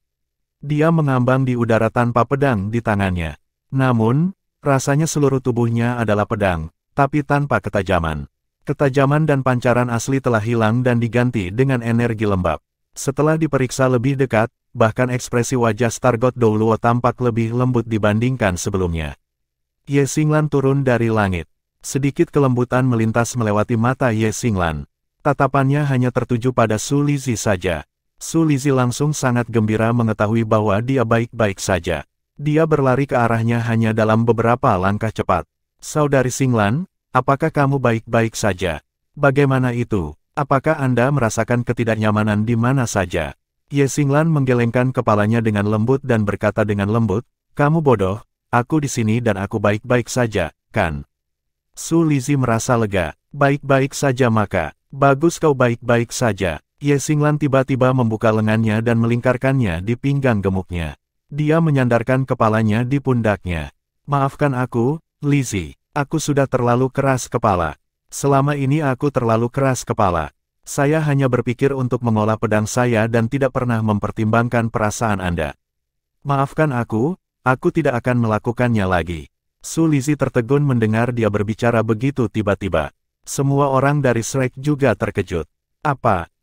Dia mengambang di udara tanpa pedang di tangannya. Namun, rasanya seluruh tubuhnya adalah pedang, tapi tanpa ketajaman. Ketajaman dan pancaran asli telah hilang dan diganti dengan energi lembab. Setelah diperiksa lebih dekat, bahkan ekspresi wajah Stargot Douluo tampak lebih lembut dibandingkan sebelumnya. Ye Xinglan turun dari langit. Sedikit kelembutan melintas melewati mata Ye Xinglan. Tatapannya hanya tertuju pada Su Lizhi saja. Su Lizhi langsung sangat gembira mengetahui bahwa dia baik-baik saja. Dia berlari ke arahnya hanya dalam beberapa langkah cepat. Saudari Xinglan, apakah kamu baik-baik saja? Bagaimana itu? Apakah Anda merasakan ketidaknyamanan di mana saja? Ye Xinglan menggelengkan kepalanya dengan lembut dan berkata dengan lembut, kamu bodoh, aku di sini dan aku baik-baik saja, kan? Su Lizhi merasa lega, baik-baik saja maka, bagus kau baik-baik saja. Ye Xinglan tiba-tiba membuka lengannya dan melingkarkannya di pinggang gemuknya. Dia menyandarkan kepalanya di pundaknya. Maafkan aku, Lizhi, aku sudah terlalu keras kepala. Selama ini aku terlalu keras kepala. Saya hanya berpikir untuk mengolah pedang saya dan tidak pernah mempertimbangkan perasaan Anda. Maafkan aku tidak akan melakukannya lagi. Su Lizhi tertegun mendengar dia berbicara begitu tiba-tiba. Semua orang dari Shrek juga terkejut.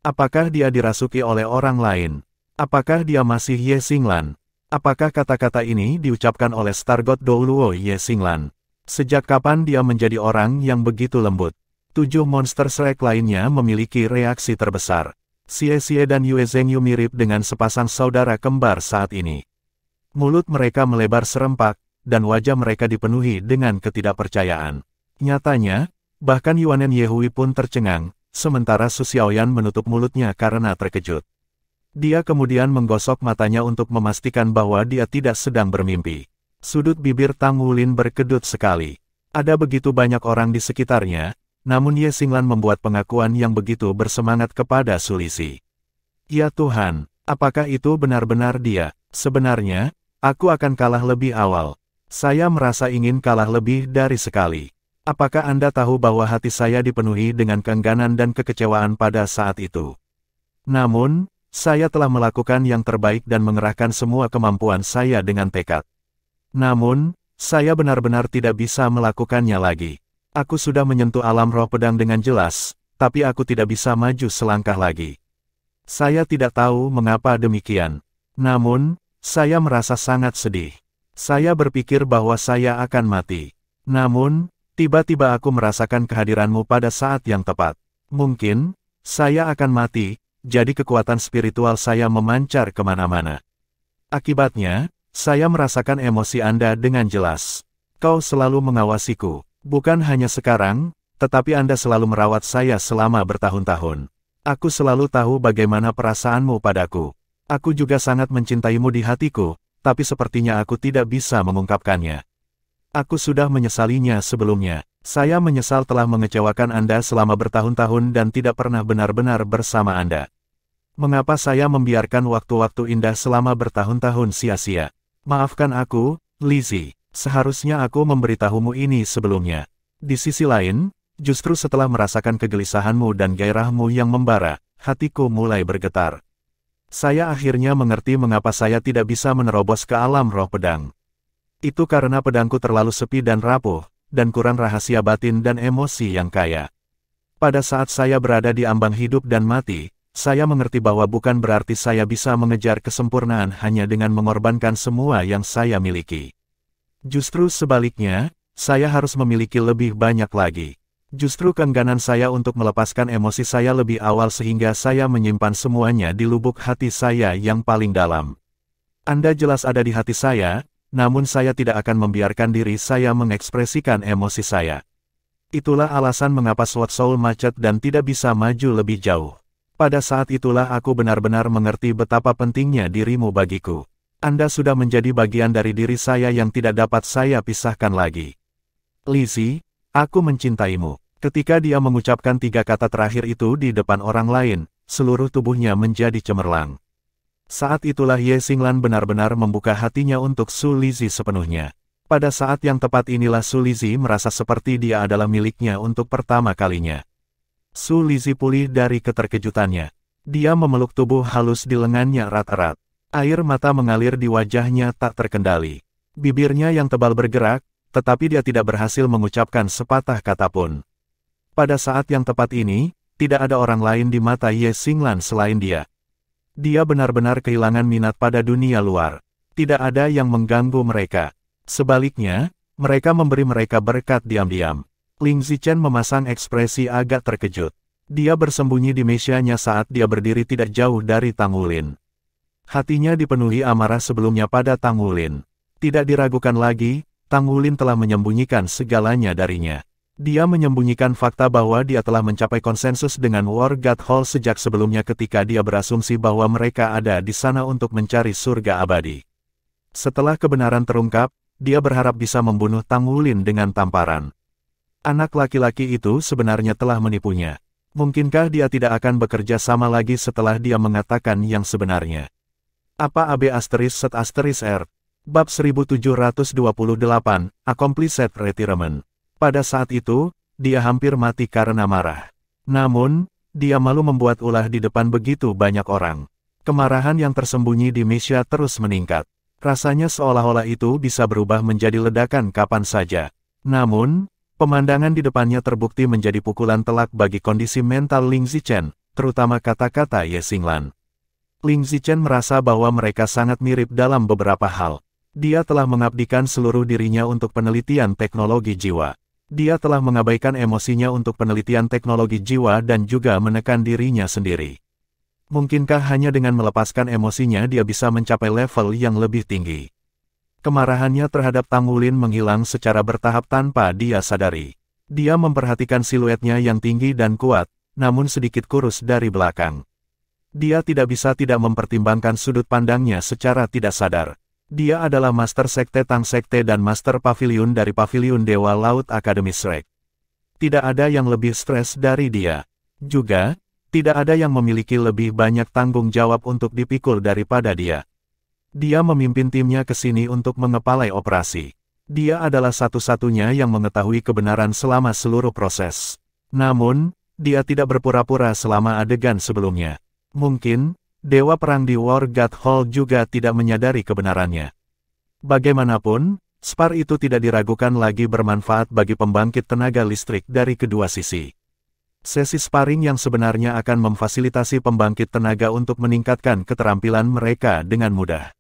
Apakah dia dirasuki oleh orang lain? Apakah dia masih Ye Xinglan? Apakah kata-kata ini diucapkan oleh Stargot Douluo Ye Xinglan? Sejak kapan dia menjadi orang yang begitu lembut? 7 monster Shrek lainnya memiliki reaksi terbesar. Xie Xie dan Yue Zhengyu mirip dengan sepasang saudara kembar saat ini. Mulut mereka melebar serempak, dan wajah mereka dipenuhi dengan ketidakpercayaan. Nyatanya, bahkan Yuanen Yehui pun tercengang, sementara Su Xiaoyan menutup mulutnya karena terkejut. Dia kemudian menggosok matanya untuk memastikan bahwa dia tidak sedang bermimpi. Sudut bibir Tang Wulin berkedut sekali. Ada begitu banyak orang di sekitarnya, namun Ye Xinglan membuat pengakuan yang begitu bersemangat kepada Su Lizhi. Ya Tuhan, apakah itu benar-benar dia? Sebenarnya, aku akan kalah lebih awal. Saya merasa ingin kalah lebih dari sekali. Apakah Anda tahu bahwa hati saya dipenuhi dengan keengganan dan kekecewaan pada saat itu? Namun, saya telah melakukan yang terbaik dan mengerahkan semua kemampuan saya dengan tekad. Namun, saya benar-benar tidak bisa melakukannya lagi. Aku sudah menyentuh alam roh pedang dengan jelas, tapi aku tidak bisa maju selangkah lagi. Saya tidak tahu mengapa demikian. Namun, saya merasa sangat sedih. Saya berpikir bahwa saya akan mati. Namun, tiba-tiba aku merasakan kehadiranmu pada saat yang tepat. Mungkin, saya akan mati, jadi kekuatan spiritual saya memancar kemana-mana. Akibatnya, saya merasakan emosi Anda dengan jelas. Kau selalu mengawasiku. Bukan hanya sekarang, tetapi Anda selalu merawat saya selama bertahun-tahun. Aku selalu tahu bagaimana perasaanmu padaku. Aku juga sangat mencintaimu di hatiku, tapi sepertinya aku tidak bisa mengungkapkannya. Aku sudah menyesalinya sebelumnya. Saya menyesal telah mengecewakan Anda selama bertahun-tahun dan tidak pernah benar-benar bersama Anda. Mengapa saya membiarkan waktu-waktu indah selama bertahun-tahun sia-sia? Maafkan aku, Lizhi. Seharusnya aku memberitahumu ini sebelumnya. Di sisi lain, justru setelah merasakan kegelisahanmu dan gairahmu yang membara, hatiku mulai bergetar. Saya akhirnya mengerti mengapa saya tidak bisa menerobos ke alam roh pedang. Itu karena pedangku terlalu sepi dan rapuh, dan kurang rahasia batin dan emosi yang kaya. Pada saat saya berada di ambang hidup dan mati, saya mengerti bahwa bukan berarti saya bisa mengejar kesempurnaan hanya dengan mengorbankan semua yang saya miliki. Justru sebaliknya, saya harus memiliki lebih banyak lagi. Justru keengganan saya untuk melepaskan emosi saya lebih awal sehingga saya menyimpan semuanya di lubuk hati saya yang paling dalam. Anda jelas ada di hati saya, namun saya tidak akan membiarkan diri saya mengekspresikan emosi saya. Itulah alasan mengapa Sword Soul macet dan tidak bisa maju lebih jauh. Pada saat itulah aku benar-benar mengerti betapa pentingnya dirimu bagiku. Anda sudah menjadi bagian dari diri saya yang tidak dapat saya pisahkan lagi. Lizzie, aku mencintaimu. Ketika dia mengucapkan 3 kata terakhir itu di depan orang lain, seluruh tubuhnya menjadi cemerlang. Saat itulah Ye Xinglan benar-benar membuka hatinya untuk Su Lizzie sepenuhnya. Pada saat yang tepat inilah Su Lizzie merasa seperti dia adalah miliknya untuk pertama kalinya. Su Lizzie pulih dari keterkejutannya. Dia memeluk tubuh halus di lengannya erat-erat. Air mata mengalir di wajahnya tak terkendali. Bibirnya yang tebal bergerak, tetapi dia tidak berhasil mengucapkan sepatah kata pun. Pada saat yang tepat ini, tidak ada orang lain di mata Ye Xinglan selain dia. Dia benar-benar kehilangan minat pada dunia luar. Tidak ada yang mengganggu mereka. Sebaliknya, mereka memberi mereka berkat diam-diam. Ling Zichen memasang ekspresi agak terkejut. Dia bersembunyi di mejanya saat dia berdiri tidak jauh dari Tang Wulin. Hatinya dipenuhi amarah sebelumnya pada Tang Wulin. Tidak diragukan lagi, Tang Wulin telah menyembunyikan segalanya darinya. Dia menyembunyikan fakta bahwa dia telah mencapai konsensus dengan War God Hall sejak sebelumnya ketika dia berasumsi bahwa mereka ada di sana untuk mencari surga abadi. Setelah kebenaran terungkap, dia berharap bisa membunuh Tang Wulin dengan tamparan. Anak laki-laki itu sebenarnya telah menipunya. Mungkinkah dia tidak akan bekerja sama lagi setelah dia mengatakan yang sebenarnya? Apa AB**R? Bab 1728, Accomplished Retirement. Pada saat itu, dia hampir mati karena marah. Namun, dia malu membuat ulah di depan begitu banyak orang. Kemarahan yang tersembunyi di Misha terus meningkat. Rasanya seolah-olah itu bisa berubah menjadi ledakan kapan saja. Namun, pemandangan di depannya terbukti menjadi pukulan telak bagi kondisi mental Ling Zichen, terutama kata-kata Ye Xinglan. Ling Zichen merasa bahwa mereka sangat mirip dalam beberapa hal. Dia telah mengabdikan seluruh dirinya untuk penelitian teknologi jiwa. Dia telah mengabaikan emosinya untuk penelitian teknologi jiwa dan juga menekan dirinya sendiri. Mungkinkah hanya dengan melepaskan emosinya dia bisa mencapai level yang lebih tinggi? Kemarahannya terhadap Tang Wulin menghilang secara bertahap tanpa dia sadari. Dia memperhatikan siluetnya yang tinggi dan kuat, namun sedikit kurus dari belakang. Dia tidak bisa tidak mempertimbangkan sudut pandangnya secara tidak sadar. Dia adalah Master Sekte Tang Sekte dan Master Pavilion dari Pavilion Dewa Laut Akademi Shrek. Tidak ada yang lebih stres dari dia. Juga, tidak ada yang memiliki lebih banyak tanggung jawab untuk dipikul daripada dia. Dia memimpin timnya ke sini untuk mengepalai operasi. Dia adalah satu-satunya yang mengetahui kebenaran selama seluruh proses. Namun, dia tidak berpura-pura selama adegan sebelumnya. Mungkin, Dewa Perang di War God Hall juga tidak menyadari kebenarannya. Bagaimanapun, spar itu tidak diragukan lagi bermanfaat bagi pembangkit tenaga listrik dari kedua sisi. Sesi sparring yang sebenarnya akan memfasilitasi pembangkit tenaga untuk meningkatkan keterampilan mereka dengan mudah.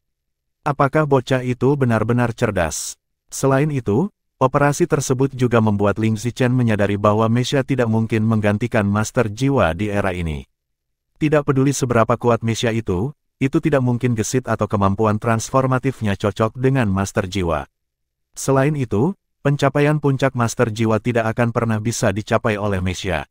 Apakah bocah itu benar-benar cerdas? Selain itu, operasi tersebut juga membuat Ling Zichen menyadari bahwa Mesha tidak mungkin menggantikan Master Jiwa di era ini. Tidak peduli seberapa kuat Mesha itu tidak mungkin gesit atau kemampuan transformatifnya cocok dengan Master Jiwa. Selain itu, pencapaian puncak Master Jiwa tidak akan pernah bisa dicapai oleh Mesha.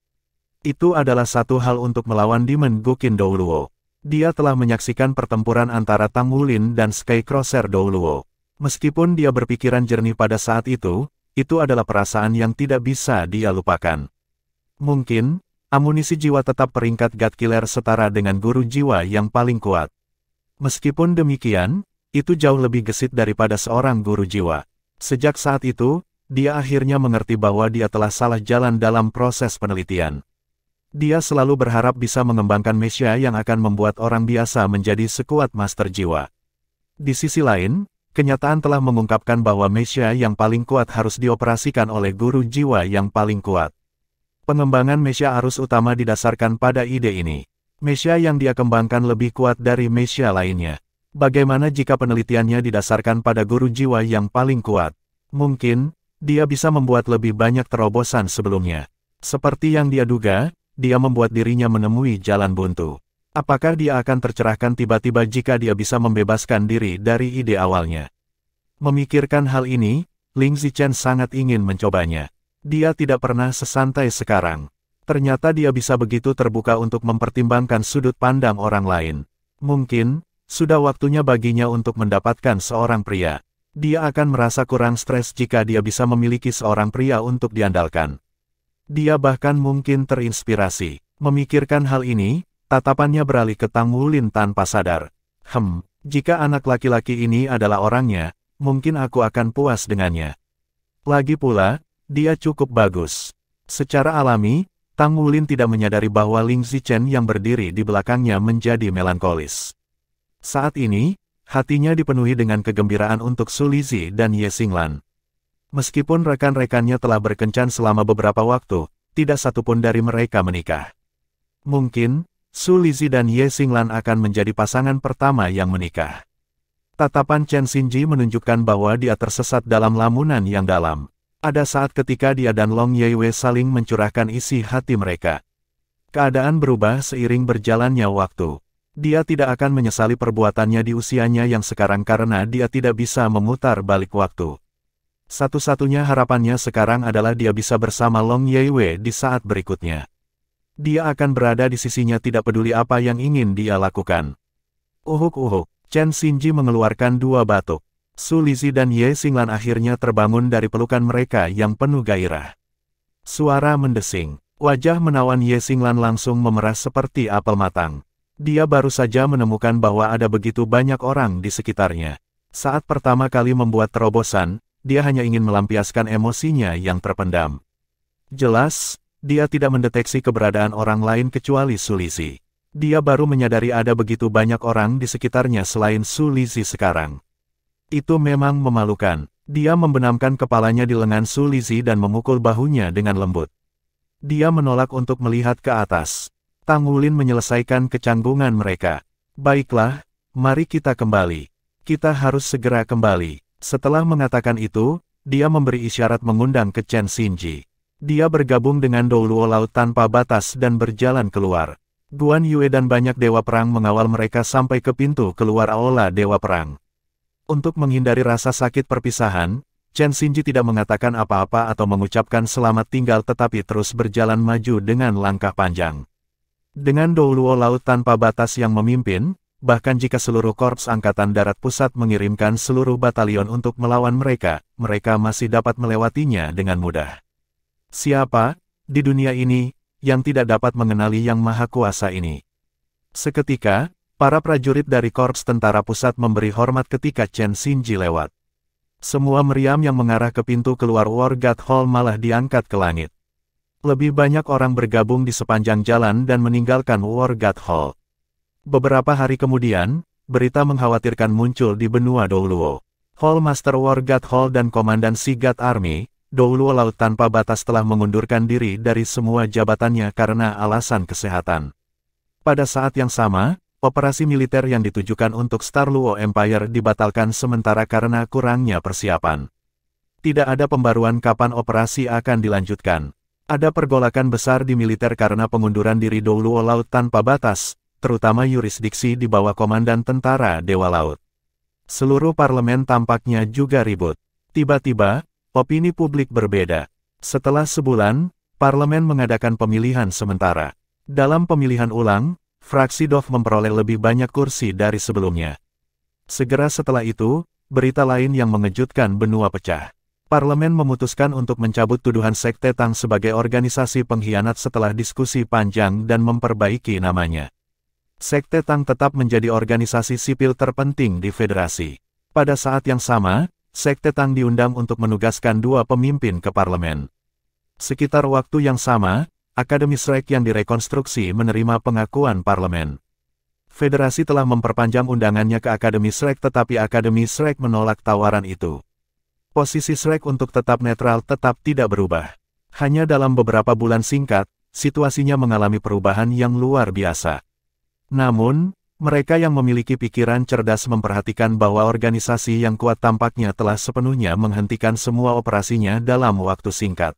Itu adalah satu hal untuk melawan Demon Guqin Douluo. Dia telah menyaksikan pertempuran antara Tang Wulin dan Skycrosser Douluo. Meskipun dia berpikiran jernih pada saat itu adalah perasaan yang tidak bisa dia lupakan. Mungkin, amunisi jiwa tetap peringkat God Killer setara dengan guru jiwa yang paling kuat. Meskipun demikian, itu jauh lebih gesit daripada seorang guru jiwa. Sejak saat itu, dia akhirnya mengerti bahwa dia telah salah jalan dalam proses penelitian. Dia selalu berharap bisa mengembangkan Mesha yang akan membuat orang biasa menjadi sekuat Master Jiwa. Di sisi lain, kenyataan telah mengungkapkan bahwa Mesha yang paling kuat harus dioperasikan oleh guru jiwa yang paling kuat. Pengembangan Mesha arus utama didasarkan pada ide ini. Mesha yang dia kembangkan lebih kuat dari Mesha lainnya. Bagaimana jika penelitiannya didasarkan pada guru jiwa yang paling kuat? Mungkin, dia bisa membuat lebih banyak terobosan sebelumnya. Seperti yang dia duga, dia membuat dirinya menemui jalan buntu. Apakah dia akan tercerahkan tiba-tiba jika dia bisa membebaskan diri dari ide awalnya? Memikirkan hal ini, Ling Zichen sangat ingin mencobanya. Dia tidak pernah sesantai sekarang. Ternyata dia bisa begitu terbuka untuk mempertimbangkan sudut pandang orang lain. Mungkin, Sudah waktunya baginya untuk mendapatkan seorang pria. Dia akan merasa kurang stres jika dia bisa memiliki seorang pria untuk diandalkan. Dia bahkan mungkin terinspirasi. Memikirkan hal ini, tatapannya beralih ke Tang Wulin tanpa sadar. Jika anak laki-laki ini adalah orangnya, mungkin aku akan puas dengannya. Lagi pula, dia cukup bagus. Secara alami, Tang Wulin tidak menyadari bahwa Ling Zichen yang berdiri di belakangnya menjadi melankolis. Saat ini, hatinya dipenuhi dengan kegembiraan untuk Su Lizhi dan Ye Xinglan. Meskipun rekan-rekannya telah berkencan selama beberapa waktu, tidak satupun dari mereka menikah. Mungkin, Su Lizhi dan Ye Xinglan akan menjadi pasangan pertama yang menikah. Tatapan Chen Xinji menunjukkan bahwa dia tersesat dalam lamunan yang dalam. Ada saat ketika dia dan Long Yeiwei saling mencurahkan isi hati mereka. Keadaan berubah seiring berjalannya waktu. Dia tidak akan menyesali perbuatannya di usianya yang sekarang karena dia tidak bisa memutar balik waktu. Satu-satunya harapannya sekarang adalah dia bisa bersama Long Yeiwei di saat berikutnya. Dia akan berada di sisinya tidak peduli apa yang ingin dia lakukan. Uhuk-uhuk, Chen Xinji mengeluarkan dua batuk. Su Lizhi dan Ye Xinglan akhirnya terbangun dari pelukan mereka yang penuh gairah. Suara mendesing. Wajah menawan Ye Xinglan langsung memerah seperti apel matang. Dia baru saja menemukan bahwa ada begitu banyak orang di sekitarnya. Saat pertama kali membuat terobosan, dia hanya ingin melampiaskan emosinya yang terpendam. Jelas, dia tidak mendeteksi keberadaan orang lain kecuali Su Lizhi. Dia baru menyadari ada begitu banyak orang di sekitarnya selain Su Lizhi sekarang. Itu memang memalukan. Dia membenamkan kepalanya di lengan Su Lizhi dan memukul bahunya dengan lembut. Dia menolak untuk melihat ke atas. Tang Wulin menyelesaikan kecanggungan mereka. Baiklah, mari kita kembali. Kita harus segera kembali. Setelah mengatakan itu, dia memberi isyarat mengundang ke Chen Xinji. Dia bergabung dengan Douluo Laut Tanpa Batas dan berjalan keluar. Guan Yue dan banyak dewa perang mengawal mereka sampai ke pintu keluar Aula Dewa Perang. Untuk menghindari rasa sakit perpisahan, Chen Xinji tidak mengatakan apa-apa atau mengucapkan selamat tinggal tetapi terus berjalan maju dengan langkah panjang. Dengan Douluo Laut Tanpa Batas yang memimpin, bahkan jika seluruh korps Angkatan Darat Pusat mengirimkan seluruh batalion untuk melawan mereka, mereka masih dapat melewatinya dengan mudah. Siapa, di dunia ini, yang tidak dapat mengenali Yang Maha Kuasa ini? Seketika, para prajurit dari Korps Tentara Pusat memberi hormat ketika Chen Xinji lewat. Semua meriam yang mengarah ke pintu keluar War God Hall malah diangkat ke langit. Lebih banyak orang bergabung di sepanjang jalan dan meninggalkan War God Hall. Beberapa hari kemudian, berita mengkhawatirkan muncul di benua Douluo. Hall Master War God Hall dan Komandan Sea God Army, Douluo Laut Tanpa Batas telah mengundurkan diri dari semua jabatannya karena alasan kesehatan. Pada saat yang sama, operasi militer yang ditujukan untuk Star Luo Empire dibatalkan sementara karena kurangnya persiapan. Tidak ada pembaruan kapan operasi akan dilanjutkan. Ada pergolakan besar di militer karena pengunduran diri Douluo Laut Tanpa Batas, terutama yurisdiksi di bawah Komandan Tentara Dewa Laut. Seluruh parlemen tampaknya juga ribut. Tiba-tiba, opini publik berbeda. Setelah sebulan, parlemen mengadakan pemilihan sementara. Dalam pemilihan ulang, fraksi DOF memperoleh lebih banyak kursi dari sebelumnya. Segera setelah itu, berita lain yang mengejutkan benua pecah. Parlemen memutuskan untuk mencabut tuduhan Sekte Tang sebagai organisasi pengkhianat setelah diskusi panjang dan memperbaiki namanya. Sekte Tang tetap menjadi organisasi sipil terpenting di federasi. Pada saat yang sama, Sekte Tang diundang untuk menugaskan dua pemimpin ke parlemen. Sekitar waktu yang sama, Akademi Shrek yang direkonstruksi menerima pengakuan parlemen. Federasi telah memperpanjang undangannya ke Akademi Shrek tetapi Akademi Shrek menolak tawaran itu. Posisi Shrek untuk tetap netral tetap tidak berubah. Hanya dalam beberapa bulan singkat, situasinya mengalami perubahan yang luar biasa. Namun, mereka yang memiliki pikiran cerdas memperhatikan bahwa organisasi yang kuat tampaknya telah sepenuhnya menghentikan semua operasinya dalam waktu singkat.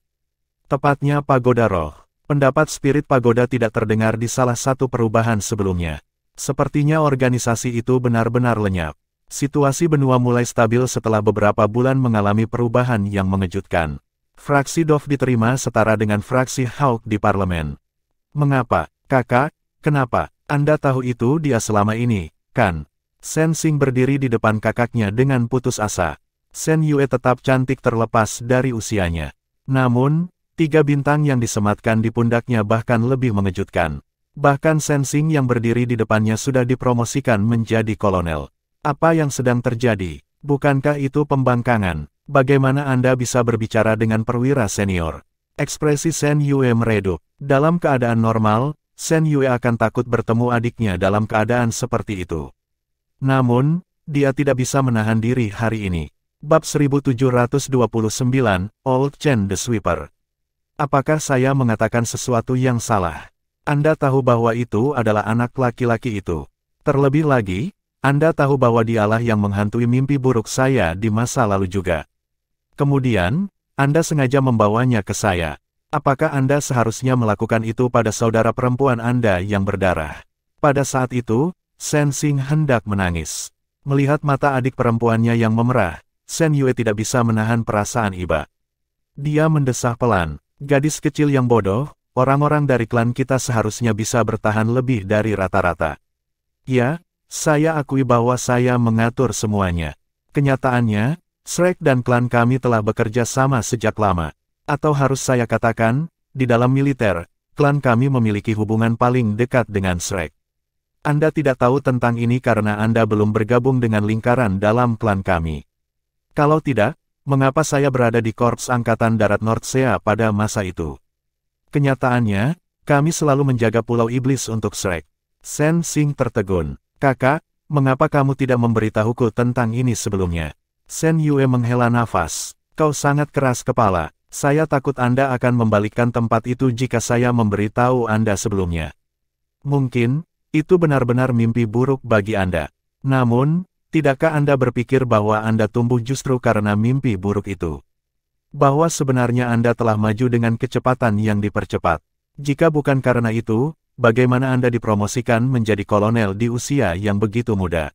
Tepatnya Pagoda Roh. Pendapat spirit pagoda tidak terdengar di salah satu perubahan sebelumnya. Sepertinya organisasi itu benar-benar lenyap. Situasi benua mulai stabil setelah beberapa bulan mengalami perubahan yang mengejutkan. Fraksi DOF diterima setara dengan fraksi Hawk di parlemen. Mengapa, kakak? Kenapa? Anda tahu itu dia selama ini, kan? Shen Xing berdiri di depan kakaknya dengan putus asa. Shen Yue tetap cantik terlepas dari usianya. Namun, 3 bintang yang disematkan di pundaknya bahkan lebih mengejutkan. Bahkan Shen Xing yang berdiri di depannya sudah dipromosikan menjadi kolonel. Apa yang sedang terjadi? Bukankah itu pembangkangan? Bagaimana Anda bisa berbicara dengan perwira senior? Ekspresi Shen Yue meredup. Dalam keadaan normal, Shen Yue akan takut bertemu adiknya dalam keadaan seperti itu. Namun, dia tidak bisa menahan diri hari ini. Bab 1729, Old Chen the Sweeper. Apakah saya mengatakan sesuatu yang salah? Anda tahu bahwa itu adalah anak laki-laki itu. Terlebih lagi, Anda tahu bahwa dialah yang menghantui mimpi buruk saya di masa lalu juga. Kemudian, Anda sengaja membawanya ke saya. Apakah Anda seharusnya melakukan itu pada saudara perempuan Anda yang berdarah? Pada saat itu, Shen Xing hendak menangis. Melihat mata adik perempuannya yang memerah, Shen Yue tidak bisa menahan perasaan iba. Dia mendesah pelan. Gadis kecil yang bodoh, orang-orang dari klan kita seharusnya bisa bertahan lebih dari rata-rata. Ya, saya akui bahwa saya mengatur semuanya. Kenyataannya, Shrek dan klan kami telah bekerja sama sejak lama. Atau harus saya katakan, di dalam militer, klan kami memiliki hubungan paling dekat dengan Shrek. Anda tidak tahu tentang ini karena Anda belum bergabung dengan lingkaran dalam klan kami. Kalau tidak, mengapa saya berada di Korps Angkatan Darat Nordsea pada masa itu? Kenyataannya, kami selalu menjaga Pulau Iblis untuk Shrek. Shen Xing tertegun. Kakak, mengapa kamu tidak memberitahuku tentang ini sebelumnya? Shen Yue menghela nafas. Kau sangat keras kepala. Saya takut Anda akan membalikkan tempat itu jika saya memberitahu Anda sebelumnya. Mungkin, itu benar-benar mimpi buruk bagi Anda. Namun, tidakkah Anda berpikir bahwa Anda tumbuh justru karena mimpi buruk itu? Bahwa sebenarnya Anda telah maju dengan kecepatan yang dipercepat. Jika bukan karena itu, bagaimana Anda dipromosikan menjadi kolonel di usia yang begitu muda?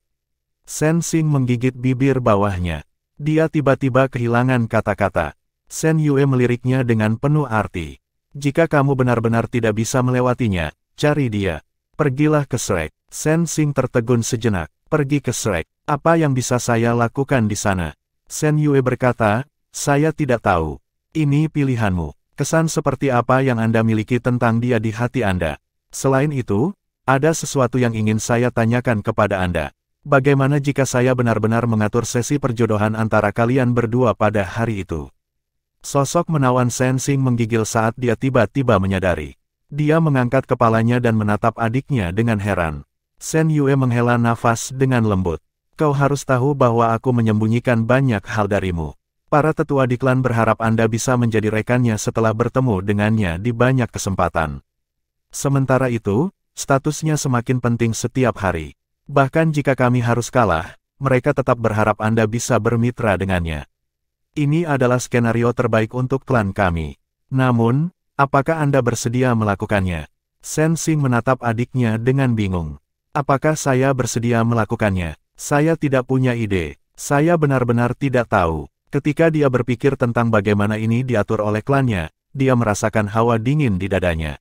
Shen Xing menggigit bibir bawahnya. Dia tiba-tiba kehilangan kata-kata. Shen Yue meliriknya dengan penuh arti. Jika kamu benar-benar tidak bisa melewatinya, cari dia. Pergilah ke Shrek. Shen Xing tertegun sejenak. Pergi ke Shrek. Apa yang bisa saya lakukan di sana? Shen Yue berkata, saya tidak tahu. Ini pilihanmu. Kesan seperti apa yang Anda miliki tentang dia di hati Anda? Selain itu, ada sesuatu yang ingin saya tanyakan kepada Anda. Bagaimana jika saya benar-benar mengatur sesi perjodohan antara kalian berdua pada hari itu? Sosok menawan Shen Xing menggigil saat dia tiba-tiba menyadari. Dia mengangkat kepalanya dan menatap adiknya dengan heran. Shen Yue menghela nafas dengan lembut. Kau harus tahu bahwa aku menyembunyikan banyak hal darimu. Para tetua di klan berharap Anda bisa menjadi rekannya setelah bertemu dengannya di banyak kesempatan. Sementara itu, statusnya semakin penting setiap hari. Bahkan jika kami harus kalah, mereka tetap berharap Anda bisa bermitra dengannya. Ini adalah skenario terbaik untuk klan kami. Namun, apakah Anda bersedia melakukannya? Shen Xing menatap adiknya dengan bingung. Apakah saya bersedia melakukannya? Saya tidak punya ide. Saya benar-benar tidak tahu. Ketika dia berpikir tentang bagaimana ini diatur oleh klannya, dia merasakan hawa dingin di dadanya.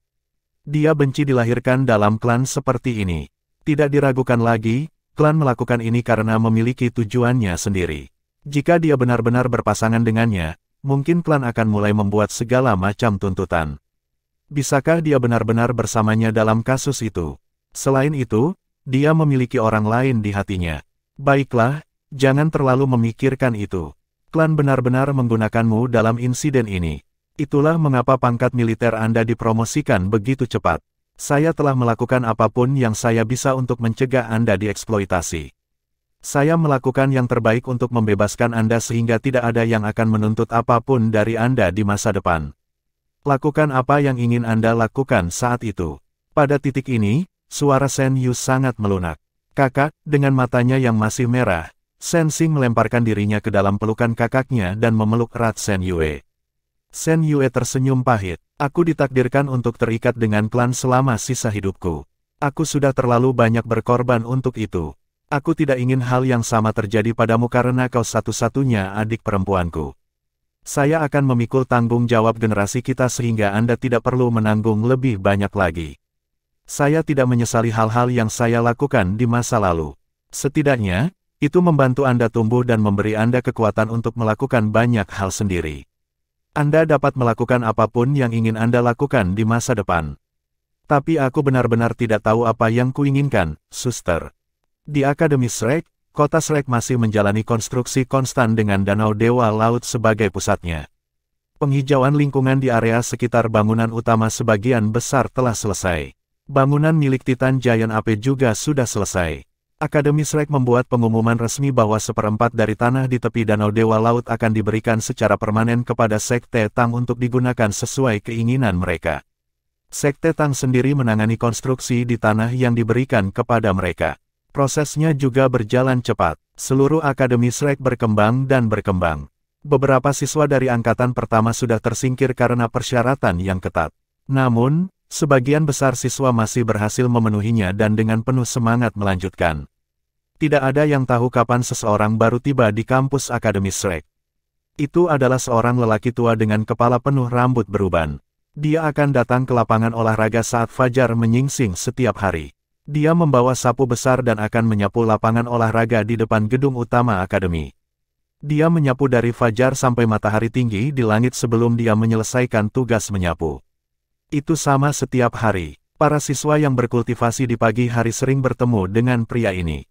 Dia benci dilahirkan dalam klan seperti ini. Tidak diragukan lagi, klan melakukan ini karena memiliki tujuannya sendiri. Jika dia benar-benar berpasangan dengannya, mungkin klan akan mulai membuat segala macam tuntutan. Bisakah dia benar-benar bersamanya dalam kasus itu? Selain itu, dia memiliki orang lain di hatinya. Baiklah, jangan terlalu memikirkan itu. Klan benar-benar menggunakanmu dalam insiden ini. Itulah mengapa pangkat militer Anda dipromosikan begitu cepat. Saya telah melakukan apapun yang saya bisa untuk mencegah Anda dieksploitasi. Saya melakukan yang terbaik untuk membebaskan Anda sehingga tidak ada yang akan menuntut apapun dari Anda di masa depan. Lakukan apa yang ingin Anda lakukan saat itu. Pada titik ini, suara Shen Yue sangat melunak. Kakak, dengan matanya yang masih merah, Shen Xing melemparkan dirinya ke dalam pelukan kakaknya dan memeluk erat Shen Yue. Shen Yue tersenyum pahit. Aku ditakdirkan untuk terikat dengan klan selama sisa hidupku. Aku sudah terlalu banyak berkorban untuk itu. Aku tidak ingin hal yang sama terjadi padamu karena kau satu-satunya adik perempuanku. Saya akan memikul tanggung jawab generasi kita sehingga Anda tidak perlu menanggung lebih banyak lagi. Saya tidak menyesali hal-hal yang saya lakukan di masa lalu. Setidaknya, itu membantu Anda tumbuh dan memberi Anda kekuatan untuk melakukan banyak hal sendiri. Anda dapat melakukan apapun yang ingin Anda lakukan di masa depan. Tapi aku benar-benar tidak tahu apa yang kuinginkan, suster. Di Akademi Shrek, kota Shrek masih menjalani konstruksi konstan dengan Danau Dewa Laut sebagai pusatnya. Penghijauan lingkungan di area sekitar bangunan utama sebagian besar telah selesai. Bangunan milik Titan Giant Ape juga sudah selesai. Akademi Shrek membuat pengumuman resmi bahwa seperempat dari tanah di tepi Danau Dewa Laut akan diberikan secara permanen kepada Sekte Tang untuk digunakan sesuai keinginan mereka. Sekte Tang sendiri menangani konstruksi di tanah yang diberikan kepada mereka. Prosesnya juga berjalan cepat. Seluruh Akademi Shrek berkembang dan berkembang. Beberapa siswa dari angkatan pertama sudah tersingkir karena persyaratan yang ketat. Namun, sebagian besar siswa masih berhasil memenuhinya dan dengan penuh semangat melanjutkan. Tidak ada yang tahu kapan seseorang baru tiba di kampus Akademi Shrek. Itu adalah seorang lelaki tua dengan kepala penuh rambut beruban. Dia akan datang ke lapangan olahraga saat fajar menyingsing setiap hari. Dia membawa sapu besar dan akan menyapu lapangan olahraga di depan gedung utama Akademi. Dia menyapu dari fajar sampai matahari tinggi di langit sebelum dia menyelesaikan tugas menyapu. Itu sama setiap hari. Para siswa yang berkultivasi di pagi hari sering bertemu dengan pria ini.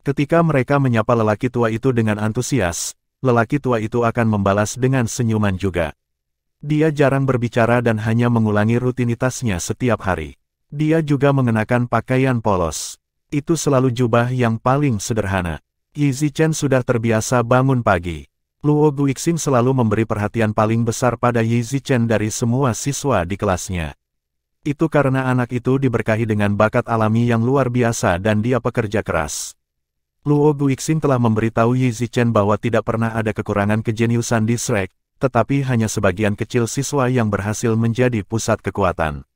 Ketika mereka menyapa lelaki tua itu dengan antusias, lelaki tua itu akan membalas dengan senyuman juga. Dia jarang berbicara dan hanya mengulangi rutinitasnya setiap hari. Dia juga mengenakan pakaian polos. Itu selalu jubah yang paling sederhana. Yi Zichen sudah terbiasa bangun pagi. Luo Guixing selalu memberi perhatian paling besar pada Yi Zichen dari semua siswa di kelasnya. Itu karena anak itu diberkahi dengan bakat alami yang luar biasa dan dia pekerja keras. Luo Guixing telah memberitahu Yi Zichen bahwa tidak pernah ada kekurangan kejeniusan di Shrek, tetapi hanya sebagian kecil siswa yang berhasil menjadi pusat kekuatan.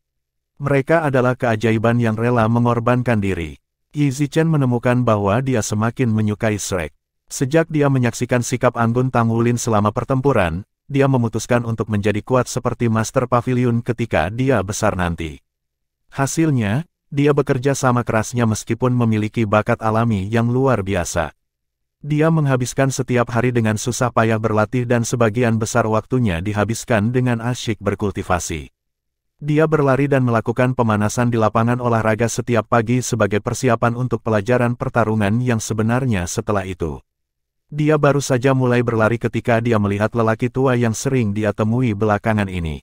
Mereka adalah keajaiban yang rela mengorbankan diri. Yi Zichen menemukan bahwa dia semakin menyukai Shrek. Sejak dia menyaksikan sikap anggun Tang Wulin selama pertempuran, dia memutuskan untuk menjadi kuat seperti Master Pavilion ketika dia besar nanti. Hasilnya, dia bekerja sama kerasnya meskipun memiliki bakat alami yang luar biasa. Dia menghabiskan setiap hari dengan susah payah berlatih dan sebagian besar waktunya dihabiskan dengan asyik berkultivasi. Dia berlari dan melakukan pemanasan di lapangan olahraga setiap pagi sebagai persiapan untuk pelajaran pertarungan yang sebenarnya setelah itu. Dia baru saja mulai berlari ketika dia melihat lelaki tua yang sering dia temui belakangan ini.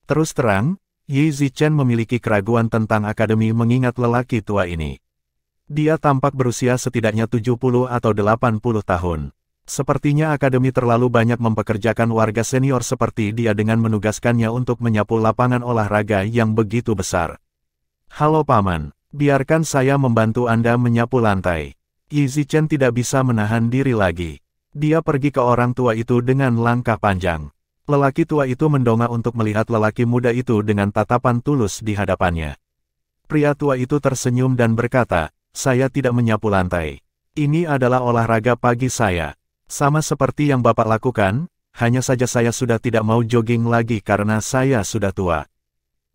Terus terang, Yi Zichen memiliki keraguan tentang akademi mengingat lelaki tua ini. Dia tampak berusia setidaknya 70 atau 80 tahun. Sepertinya akademi terlalu banyak mempekerjakan warga senior seperti dia dengan menugaskannya untuk menyapu lapangan olahraga yang begitu besar. Halo Paman, biarkan saya membantu Anda menyapu lantai. Yi Zichen tidak bisa menahan diri lagi. Dia pergi ke orang tua itu dengan langkah panjang. Lelaki tua itu mendongak untuk melihat lelaki muda itu dengan tatapan tulus di hadapannya. Pria tua itu tersenyum dan berkata, "Saya tidak menyapu lantai. Ini adalah olahraga pagi saya. Sama seperti yang Bapak lakukan, hanya saja saya sudah tidak mau jogging lagi karena saya sudah tua.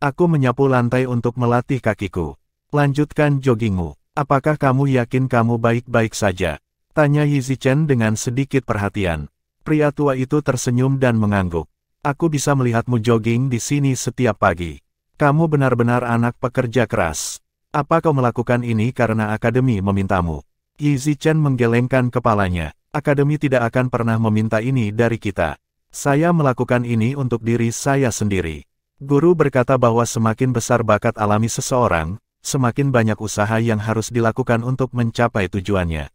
Aku menyapu lantai untuk melatih kakiku. Lanjutkan joggingmu. Apakah kamu yakin kamu baik-baik saja?" tanya Yi Zichen dengan sedikit perhatian. Pria tua itu tersenyum dan mengangguk. "Aku bisa melihatmu jogging di sini setiap pagi. Kamu benar-benar anak pekerja keras. Apa kau melakukan ini karena akademi memintamu?" Yi Zichen menggelengkan kepalanya. "Akademi tidak akan pernah meminta ini dari kita. Saya melakukan ini untuk diri saya sendiri." Guru berkata bahwa semakin besar bakat alami seseorang, semakin banyak usaha yang harus dilakukan untuk mencapai tujuannya.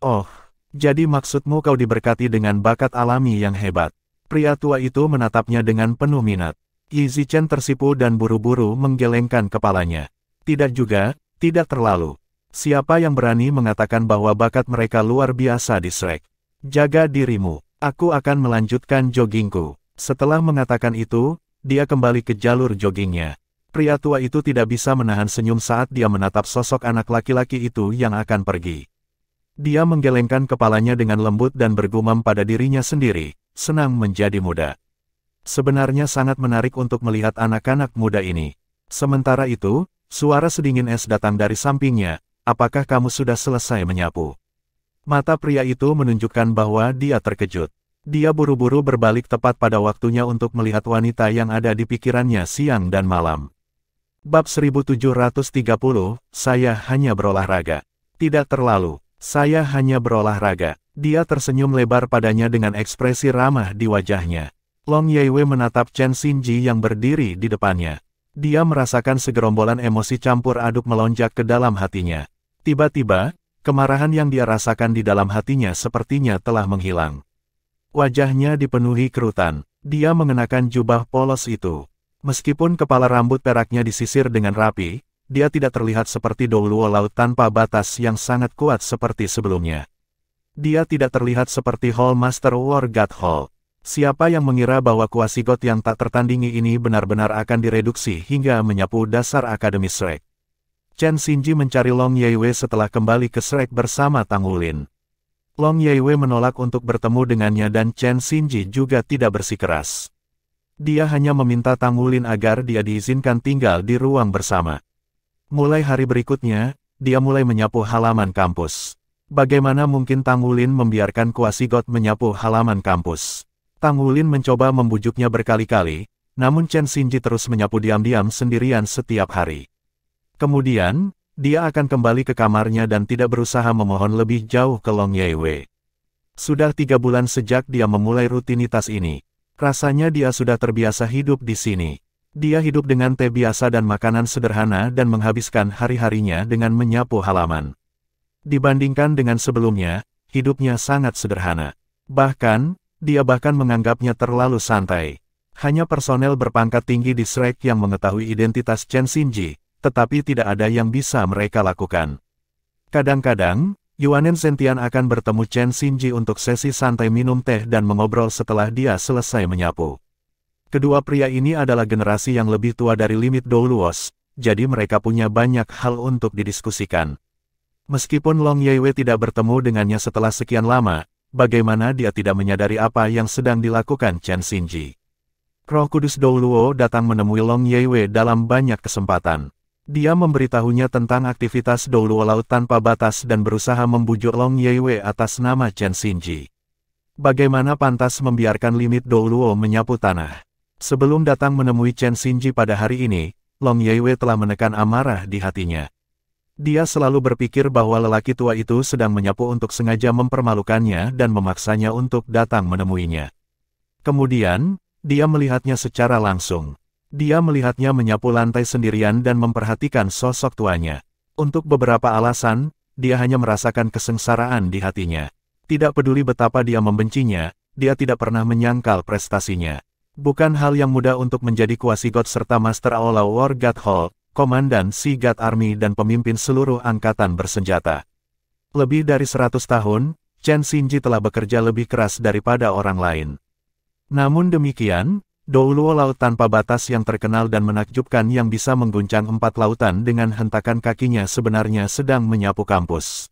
"Oh, jadi maksudmu kau diberkati dengan bakat alami yang hebat?" Pria tua itu menatapnya dengan penuh minat. Yi Zichen tersipu dan buru-buru menggelengkan kepalanya. "Tidak juga, tidak terlalu. Siapa yang berani mengatakan bahwa bakat mereka luar biasa di Shrek? Jaga dirimu, aku akan melanjutkan joggingku." Setelah mengatakan itu, dia kembali ke jalur joggingnya. Pria tua itu tidak bisa menahan senyum saat dia menatap sosok anak laki-laki itu yang akan pergi. Dia menggelengkan kepalanya dengan lembut dan bergumam pada dirinya sendiri, senang menjadi muda. Sebenarnya sangat menarik untuk melihat anak-anak muda ini. Sementara itu, suara sedingin es datang dari sampingnya. apakah kamu sudah selesai menyapu? Mata pria itu menunjukkan bahwa dia terkejut. Dia buru-buru berbalik tepat pada waktunya untuk melihat wanita yang ada di pikirannya siang dan malam. Bab 1730, saya hanya berolahraga. Tidak terlalu, saya hanya berolahraga. Dia tersenyum lebar padanya dengan ekspresi ramah di wajahnya. Long Yeiwei menatap Chen Xinji yang berdiri di depannya. Dia merasakan segerombolan emosi campur aduk melonjak ke dalam hatinya. Tiba-tiba, kemarahan yang dia rasakan di dalam hatinya sepertinya telah menghilang. Wajahnya dipenuhi kerutan. Dia mengenakan jubah polos itu. Meskipun kepala rambut peraknya disisir dengan rapi, dia tidak terlihat seperti Douluo Laut tanpa batas yang sangat kuat seperti sebelumnya. Dia tidak terlihat seperti Hall Master War God Hall. Siapa yang mengira bahwa kuasi God yang tak tertandingi ini benar-benar akan direduksi hingga menyapu dasar Akademi Shrek? Chen Xinji mencari Long Yeiwei setelah kembali ke Shrek bersama Tang Wulin. Long Yeiwei menolak untuk bertemu dengannya dan Chen Xinji juga tidak bersikeras. Dia hanya meminta Tang Wulin agar dia diizinkan tinggal di ruang bersama. Mulai hari berikutnya, dia mulai menyapu halaman kampus. Bagaimana mungkin Tang Wulin membiarkan kuasi God menyapu halaman kampus? Tang Wulin mencoba membujuknya berkali-kali, namun Chen Xinji terus menyapu diam-diam sendirian setiap hari. Kemudian, dia akan kembali ke kamarnya dan tidak berusaha memohon lebih jauh ke Long Yeiwei. Sudah 3 bulan sejak dia memulai rutinitas ini. Rasanya dia sudah terbiasa hidup di sini. Dia hidup dengan teh biasa dan makanan sederhana dan menghabiskan hari-harinya dengan menyapu halaman. Dibandingkan dengan sebelumnya, hidupnya sangat sederhana. Bahkan, dia menganggapnya terlalu santai. Hanya personel berpangkat tinggi di Shrek yang mengetahui identitas Chen Xinji, tetapi tidak ada yang bisa mereka lakukan. Kadang-kadang, Yuanen Zentian akan bertemu Chen Xinji untuk sesi santai minum teh dan mengobrol setelah dia selesai menyapu. Kedua pria ini adalah generasi yang lebih tua dari limit Douluos, jadi mereka punya banyak hal untuk didiskusikan. Meskipun Long Yeiwei tidak bertemu dengannya setelah sekian lama, bagaimana dia tidak menyadari apa yang sedang dilakukan Chen Xinji. Roh Kudus Douluo datang menemui Long Yeiwei dalam banyak kesempatan. Dia memberitahunya tentang aktivitas Douluo Laut tanpa batas dan berusaha membujuk Long Yeiwei atas nama Chen Xinji. Bagaimana pantas membiarkan limit Douluo menyapu tanah? Sebelum datang menemui Chen Xinji pada hari ini, Long Yeiwei telah menekan amarah di hatinya. Dia selalu berpikir bahwa lelaki tua itu sedang menyapu untuk sengaja mempermalukannya dan memaksanya untuk datang menemuinya. Kemudian, dia melihatnya secara langsung. Dia melihatnya menyapu lantai sendirian dan memperhatikan sosok tuanya. Untuk beberapa alasan, dia hanya merasakan kesengsaraan di hatinya. Tidak peduli betapa dia membencinya, dia tidak pernah menyangkal prestasinya. Bukan hal yang mudah untuk menjadi kuasi God serta Master Aula War God Hall, Komandan Sea God Army dan pemimpin seluruh angkatan bersenjata. Lebih dari 100 tahun, Chen Xinji telah bekerja lebih keras daripada orang lain. Namun demikian, Douluo Laut tanpa batas yang terkenal dan menakjubkan yang bisa mengguncang 4 lautan dengan hentakan kakinya sebenarnya sedang menyapu kampus.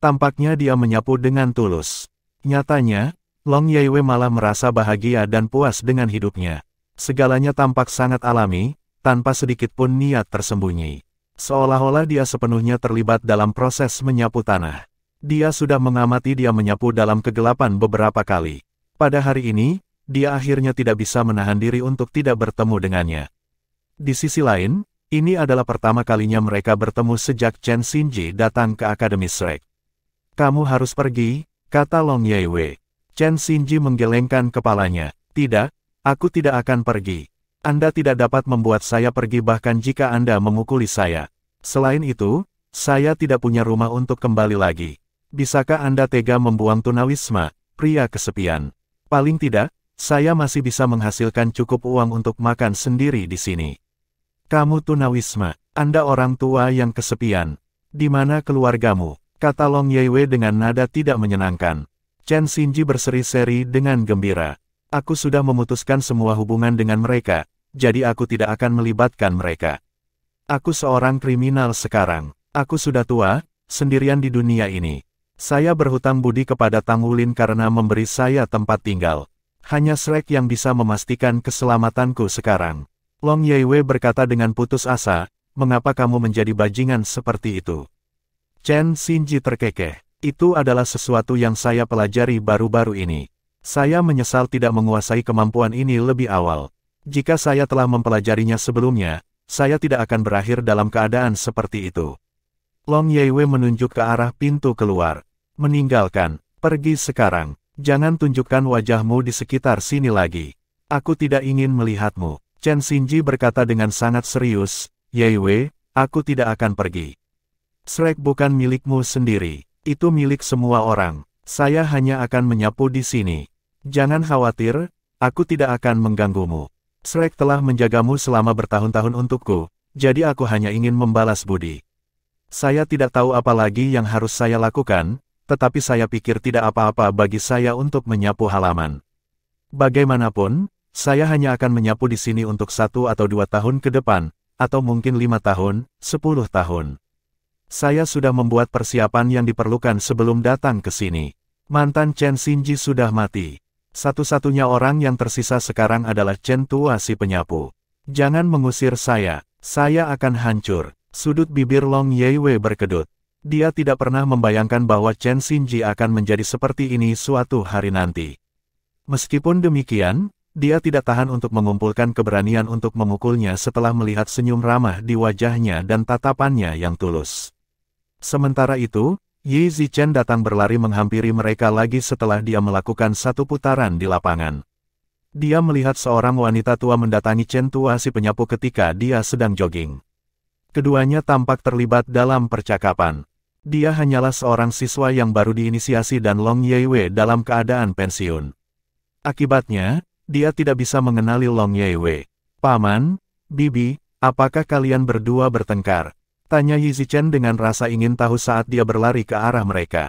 Tampaknya dia menyapu dengan tulus. Nyatanya, Long Yeiwei malah merasa bahagia dan puas dengan hidupnya. Segalanya tampak sangat alami, tanpa sedikit pun niat tersembunyi. Seolah-olah dia sepenuhnya terlibat dalam proses menyapu tanah. Dia sudah mengamati dia menyapu dalam kegelapan beberapa kali. Pada hari ini, dia akhirnya tidak bisa menahan diri untuk tidak bertemu dengannya. Di sisi lain, ini adalah pertama kalinya mereka bertemu sejak Chen Xinji datang ke Akademi Shrek. "Kamu harus pergi," kata Long Yeiwei. Chen Xinji menggelengkan kepalanya. "Tidak, aku tidak akan pergi. Anda tidak dapat membuat saya pergi bahkan jika Anda memukuli saya. Selain itu, saya tidak punya rumah untuk kembali lagi. Bisakah Anda tega membuang tunawisma, pria kesepian? Paling tidak, saya masih bisa menghasilkan cukup uang untuk makan sendiri di sini. Kamu tunawisma, Anda orang tua yang kesepian. Di mana keluargamu?" kata Long Yeiwei dengan nada tidak menyenangkan. Chen Xinji berseri-seri dengan gembira. "Aku sudah memutuskan semua hubungan dengan mereka, jadi aku tidak akan melibatkan mereka. Aku seorang kriminal sekarang. Aku sudah tua, sendirian di dunia ini. Saya berhutang budi kepada Tang Wulin karena memberi saya tempat tinggal. Hanya Shrek yang bisa memastikan keselamatanku sekarang." Long Yeiwei berkata dengan putus asa, "Mengapa kamu menjadi bajingan seperti itu? Chen Xinji terkekeh. Itu adalah sesuatu yang saya pelajari baru-baru ini. Saya menyesal tidak menguasai kemampuan ini lebih awal. Jika saya telah mempelajarinya sebelumnya, saya tidak akan berakhir dalam keadaan seperti itu. Long Yeiwei menunjuk ke arah pintu keluar. Meninggalkan, pergi sekarang. Jangan tunjukkan wajahmu di sekitar sini lagi. Aku tidak ingin melihatmu. Chen Xinji berkata dengan sangat serius, Yeiwei, aku tidak akan pergi. Shrek bukan milikmu sendiri. Itu milik semua orang. Saya hanya akan menyapu di sini. Jangan khawatir, aku tidak akan mengganggumu. Shrek telah menjagamu selama bertahun-tahun untukku, jadi aku hanya ingin membalas budi. Saya tidak tahu apa lagi yang harus saya lakukan, tetapi saya pikir tidak apa-apa bagi saya untuk menyapu halaman. Bagaimanapun, saya hanya akan menyapu di sini untuk 1 atau 2 tahun ke depan, atau mungkin 5 tahun, 10 tahun. Saya sudah membuat persiapan yang diperlukan sebelum datang ke sini. Mantan Chen Xinji sudah mati. Satu-satunya orang yang tersisa sekarang adalah Chen Tua si penyapu. Jangan mengusir saya akan hancur. Sudut bibir Long Yeiwei berkedut. Dia tidak pernah membayangkan bahwa Chen Xinji akan menjadi seperti ini suatu hari nanti. Meskipun demikian, dia tidak tahan untuk mengumpulkan keberanian untuk memukulnya setelah melihat senyum ramah di wajahnya dan tatapannya yang tulus. Sementara itu, Yi Zichen datang berlari menghampiri mereka lagi setelah dia melakukan 1 putaran di lapangan. Dia melihat seorang wanita tua mendatangi Chen Tua si penyapu ketika dia sedang jogging. Keduanya tampak terlibat dalam percakapan. Dia hanyalah seorang siswa yang baru diinisiasi dan Long Yeiwei dalam keadaan pensiun. Akibatnya, dia tidak bisa mengenali Long Yeiwei. Paman, Bibi, apakah kalian berdua bertengkar? Tanya Yi Zichen dengan rasa ingin tahu saat dia berlari ke arah mereka.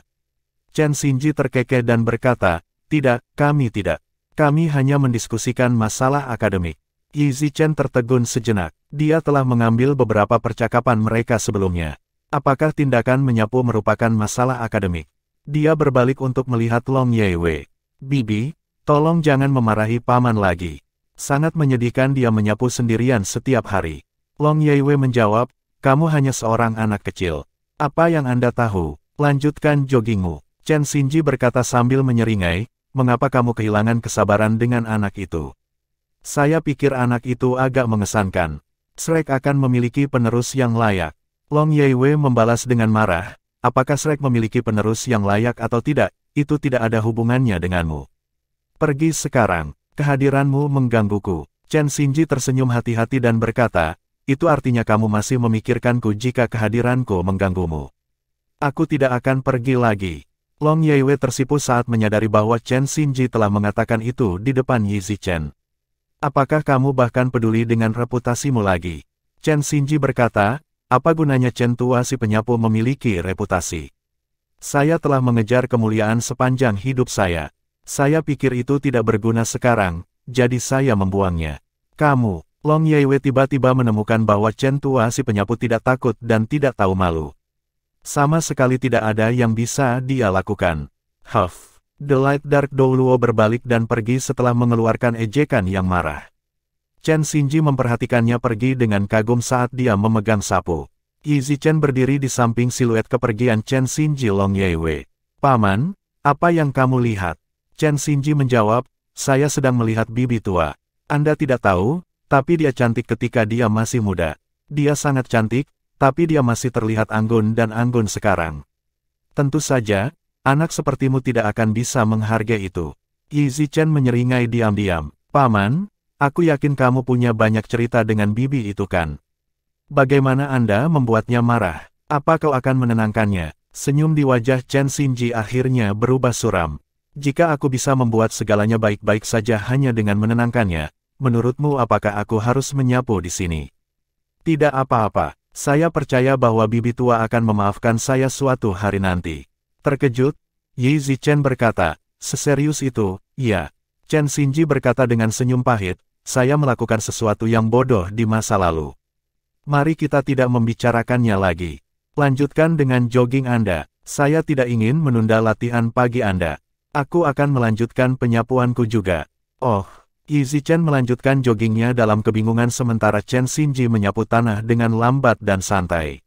Chen Xinji terkekeh dan berkata, tidak, kami tidak. Kami hanya mendiskusikan masalah akademik. Yi Zichen tertegun sejenak. Dia telah mengambil beberapa percakapan mereka sebelumnya. Apakah tindakan menyapu merupakan masalah akademik? Dia berbalik untuk melihat Long Yeiwei. Bibi, tolong jangan memarahi paman lagi. Sangat menyedihkan dia menyapu sendirian setiap hari. Long Yeiwei menjawab, kamu hanya seorang anak kecil. Apa yang Anda tahu? Lanjutkan joggingmu. Chen Xinji berkata sambil menyeringai, mengapa kamu kehilangan kesabaran dengan anak itu? Saya pikir anak itu agak mengesankan. Shrek akan memiliki penerus yang layak. Long Yeiwei membalas dengan marah, apakah Shrek memiliki penerus yang layak atau tidak, itu tidak ada hubungannya denganmu. Pergi sekarang, kehadiranmu menggangguku. Chen Xinji tersenyum hati-hati dan berkata, itu artinya kamu masih memikirkanku jika kehadiranku mengganggumu. Aku tidak akan pergi lagi. Long Yeiwei tersipu saat menyadari bahwa Chen Xinji telah mengatakan itu di depan Yi Zichen. Apakah kamu bahkan peduli dengan reputasimu lagi? Chen Xinji berkata, apa gunanya Chen Tua si penyapu memiliki reputasi? Saya telah mengejar kemuliaan sepanjang hidup saya. Saya pikir itu tidak berguna sekarang, jadi saya membuangnya. Kamu, Long Yeiwei tiba-tiba menemukan bahwa Chen Tua si penyapu tidak takut dan tidak tahu malu. Sama sekali tidak ada yang bisa dia lakukan. Huff. The Light Dark Douluo berbalik dan pergi setelah mengeluarkan ejekan yang marah. Chen Xinji memperhatikannya pergi dengan kagum saat dia memegang sapu. Yi Zichen berdiri di samping siluet kepergian Chen Xinji Long Yeiwei. Paman, apa yang kamu lihat? Chen Xinji menjawab, saya sedang melihat bibi tua. Anda tidak tahu, tapi dia cantik ketika dia masih muda. Dia sangat cantik, tapi dia masih terlihat anggun dan anggun sekarang. Tentu saja, anak sepertimu tidak akan bisa menghargai itu. Yi Zichen menyeringai diam-diam. Paman, aku yakin kamu punya banyak cerita dengan bibi itu kan? Bagaimana Anda membuatnya marah? Apa kau akan menenangkannya? Senyum di wajah Chen Xinji akhirnya berubah suram. Jika aku bisa membuat segalanya baik-baik saja hanya dengan menenangkannya, menurutmu apakah aku harus menyapu di sini? Tidak apa-apa, saya percaya bahwa bibi tua akan memaafkan saya suatu hari nanti. Terkejut, Yi Zichen berkata, seserius itu, iya. Chen Xinji berkata dengan senyum pahit, saya melakukan sesuatu yang bodoh di masa lalu. Mari kita tidak membicarakannya lagi. Lanjutkan dengan jogging Anda, saya tidak ingin menunda latihan pagi Anda. Aku akan melanjutkan penyapuanku juga. Oh, Yi Zichen melanjutkan joggingnya dalam kebingungan sementara Chen Xinji menyapu tanah dengan lambat dan santai.